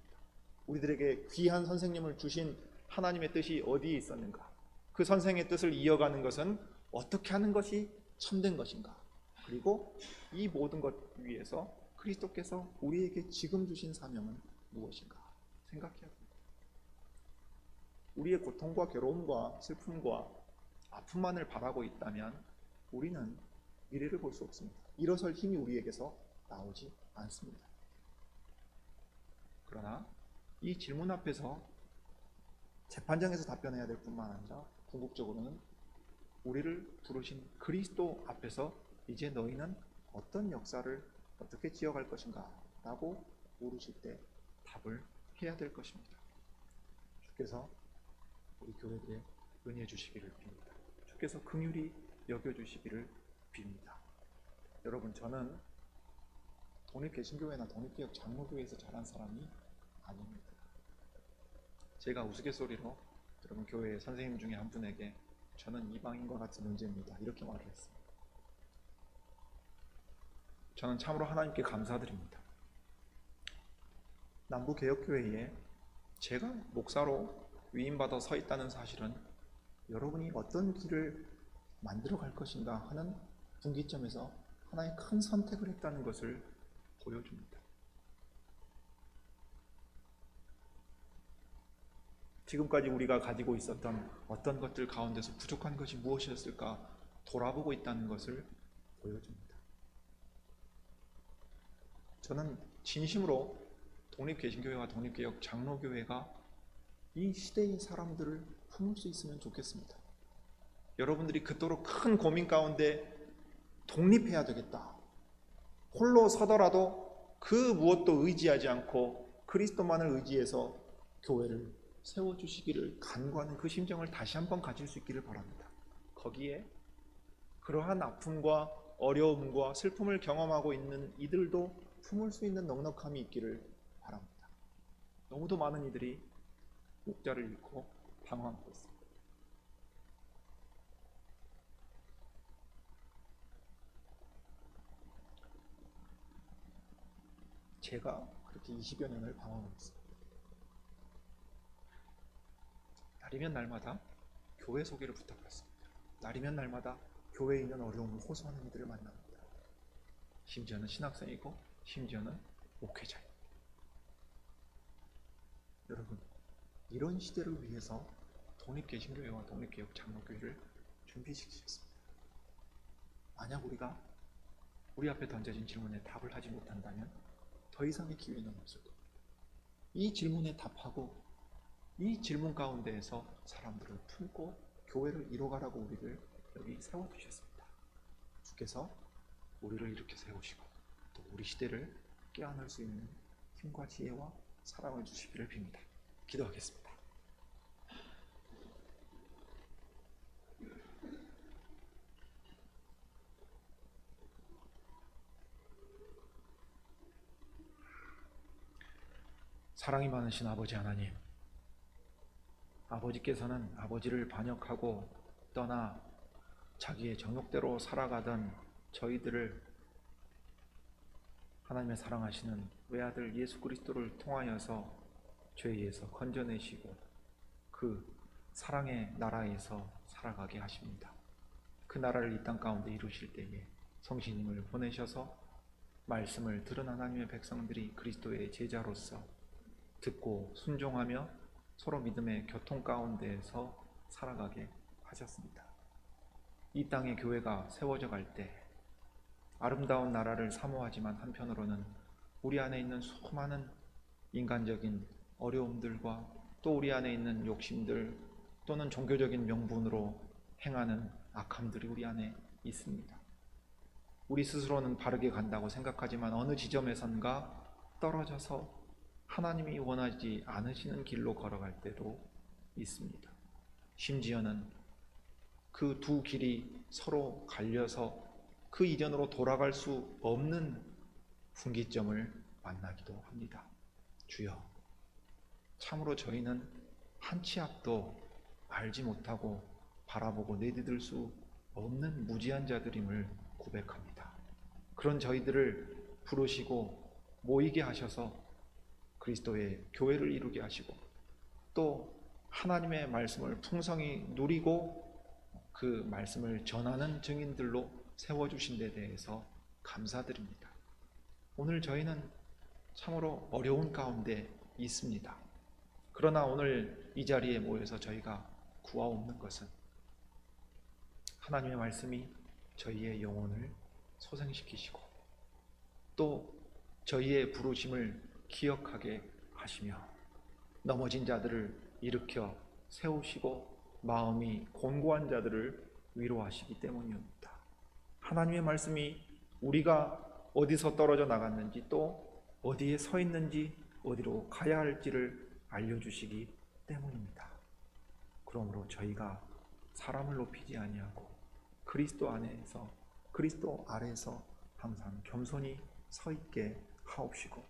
우리들에게 귀한 선생님을 주신 하나님의 뜻이 어디에 있었는가, 그 선생의 뜻을 이어가는 것은 어떻게 하는 것이 참된 것인가, 그리고 이 모든 것 위에서 그리스도께서 우리에게 지금 주신 사명은 무엇인가 생각해야 됩니다. 우리의 고통과 괴로움과 슬픔과 아픔만을 바라고 있다면 우리는 미래를 볼 수 없습니다. 일어설 힘이 우리에게서 나오지 않습니다. 그러나 이 질문 앞에서 재판장에서 답변해야 될 뿐만 아니라 궁극적으로는 우리를 부르신 그리스도 앞에서 이제 너희는 어떤 역사를 어떻게 지어갈 것인가 라고 물으실 때 답을 해야 될 것입니다. 주께서 우리 교회에 은혜 주시기를 빕니다. 주께서 긍휼히 여겨주시기를 빕니다. 여러분, 저는 독립개신교회나 독립개혁 장로교회에서 자란 사람이 아닙니다. 제가 우스갯소리로 여러분 교회 선생님 중에 한 분에게 저는 이방인과 같은 존재입니다 이렇게 말을 했습니다. 저는 참으로 하나님께 감사드립니다. 남부개혁교회에 제가 목사로 위임받아 서 있다는 사실은 여러분이 어떤 길을 만들어 갈 것인가 하는 분기점에서 하나의 큰 선택을 했다는 것을 보여줍니다. 지금까지 우리가 가지고 있었던 어떤 것들 가운데서 부족한 것이 무엇이었을까 돌아보고 있다는 것을 보여줍니다. 저는 진심으로 독립개신교회와 독립개혁 장로교회가 이 시대의 사람들을 품을 수 있으면 좋겠습니다. 여러분들이 그토록 큰 고민 가운데 독립해야 되겠다, 홀로 서더라도 그 무엇도 의지하지 않고 그리스도만을 의지해서 교회를 세워주시기를 간구하는 그 심정을 다시 한번 가질 수 있기를 바랍니다. 거기에 그러한 아픔과 어려움과 슬픔을 경험하고 있는 이들도 품을 수 있는 넉넉함이 있기를 바랍니다. 너무도 많은 이들이 목자를 잃고 방황하고 있습니다. 제가 그렇게 20여 년을 방황했습니다. 날이면 날마다 교회 소개를 부탁받습니다. 날이면 날마다 교회에 있는 어려움을 호소하는 이들을 만납니다. 심지어는 신학생이고 심지어는 목회자입니다. 여러분, 이런 시대를 위해서 독립개신교회와 독립개혁 장로교회를 준비시키셨습니다. 만약 우리가 우리 앞에 던져진 질문에 답을 하지 못한다면 더 이상의 기회는 없을 겁니다. 이 질문에 답하고 이 질문 가운데에서 사람들을 품고 교회를 이뤄가라고 우리를 여기 세워주셨습니다. 주께서 우리를 이렇게 세우시고 또 우리 시대를 깨어날 수 있는 힘과 지혜와 사랑을 주시기를 빕니다. 기도하겠습니다. 사랑이 많으신 아버지 하나님, 아버지께서는 아버지를 반역하고 떠나 자기의 정욕대로 살아가던 저희들을 하나님의 사랑하시는 외아들 예수 그리스도를 통하여서 죄에서 건져내시고 그 사랑의 나라에서 살아가게 하십니다. 그 나라를 이 땅 가운데 이루실 때에 성신님을 보내셔서 말씀을 들은 하나님의 백성들이 그리스도의 제자로서 듣고 순종하며 서로 믿음의 교통 가운데에서 살아가게 하셨습니다. 이 땅의 교회가 세워져 갈 때 아름다운 나라를 사모하지만 한편으로는 우리 안에 있는 수많은 인간적인 어려움들과 또 우리 안에 있는 욕심들 또는 종교적인 명분으로 행하는 악함들이 우리 안에 있습니다. 우리 스스로는 바르게 간다고 생각하지만 어느 지점에선가 떨어져서 하나님이 원하지 않으시는 길로 걸어갈 때도 있습니다. 심지어는 그 두 길이 서로 갈려서 그 이전으로 돌아갈 수 없는 분기점을 만나기도 합니다. 주여, 참으로 저희는 한 치 앞도 알지 못하고 바라보고 내디딜 수 없는 무지한 자들임을 고백합니다. 그런 저희들을 부르시고 모이게 하셔서 그리스도의 교회를 이루게 하시고 또 하나님의 말씀을 풍성히 누리고 그 말씀을 전하는 증인들로 세워주신 데 대해서 감사드립니다. 오늘 저희는 참으로 어려운 가운데 있습니다. 그러나 오늘 이 자리에 모여서 저희가 구하옵는 것은 하나님의 말씀이 저희의 영혼을 소생시키시고 또 저희의 부르심을 기억하게 하시며 넘어진 자들을 일으켜 세우시고 마음이 곤고한 자들을 위로하시기 때문입니다. 하나님의 말씀이 우리가 어디서 떨어져 나갔는지 또 어디에 서 있는지 어디로 가야 할지를 알려주시기 때문입니다. 그러므로 저희가 사람을 높이지 아니하고 그리스도 안에서 그리스도 아래에서 항상 겸손히 서 있게 하옵시고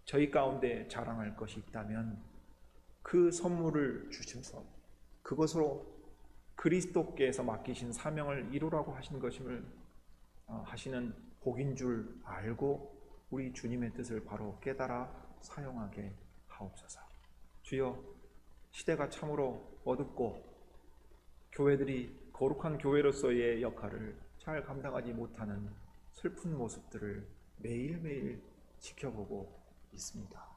저희 가운데 자랑할 것이 있다면 그 선물을 주셔서 그것으로 그리스도께서 맡기신 사명을 이루라고 하신 것임을 하시는 복인 줄 알고 우리 주님의 뜻을 바로 깨달아 사용하게 하옵소서. 주여, 시대가 참으로 어둡고 교회들이 거룩한 교회로서의 역할을 잘 감당하지 못하는 슬픈 모습들을 매일매일 지켜보고 있습니다.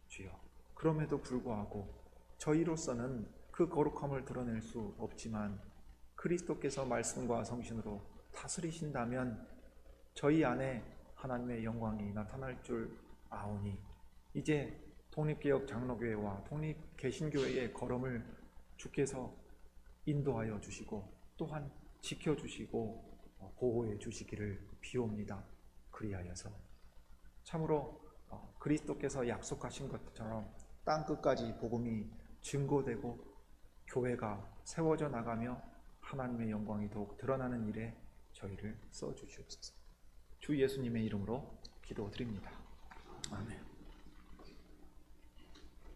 주여, 그럼에도 불구하고 저희로서는 그 거룩함을 드러낼 수 없지만 그리스도께서 말씀과 성신으로 다스리신다면 저희 안에 하나님의 영광이 나타날 줄 아오니 이제 독립개혁 장로교회와 독립개신교회의 걸음을 주께서 인도하여 주시고 또한 지켜주시고 보호해 주시기를 비옵니다. 그리하여서 참으로 그리스도께서 약속하신 것처럼 땅끝까지 복음이 증거되고 교회가 세워져 나가며 하나님의 영광이 더욱 드러나는 일에 저희를 써주시옵소서. 주 예수님의 이름으로 기도드립니다. 아멘.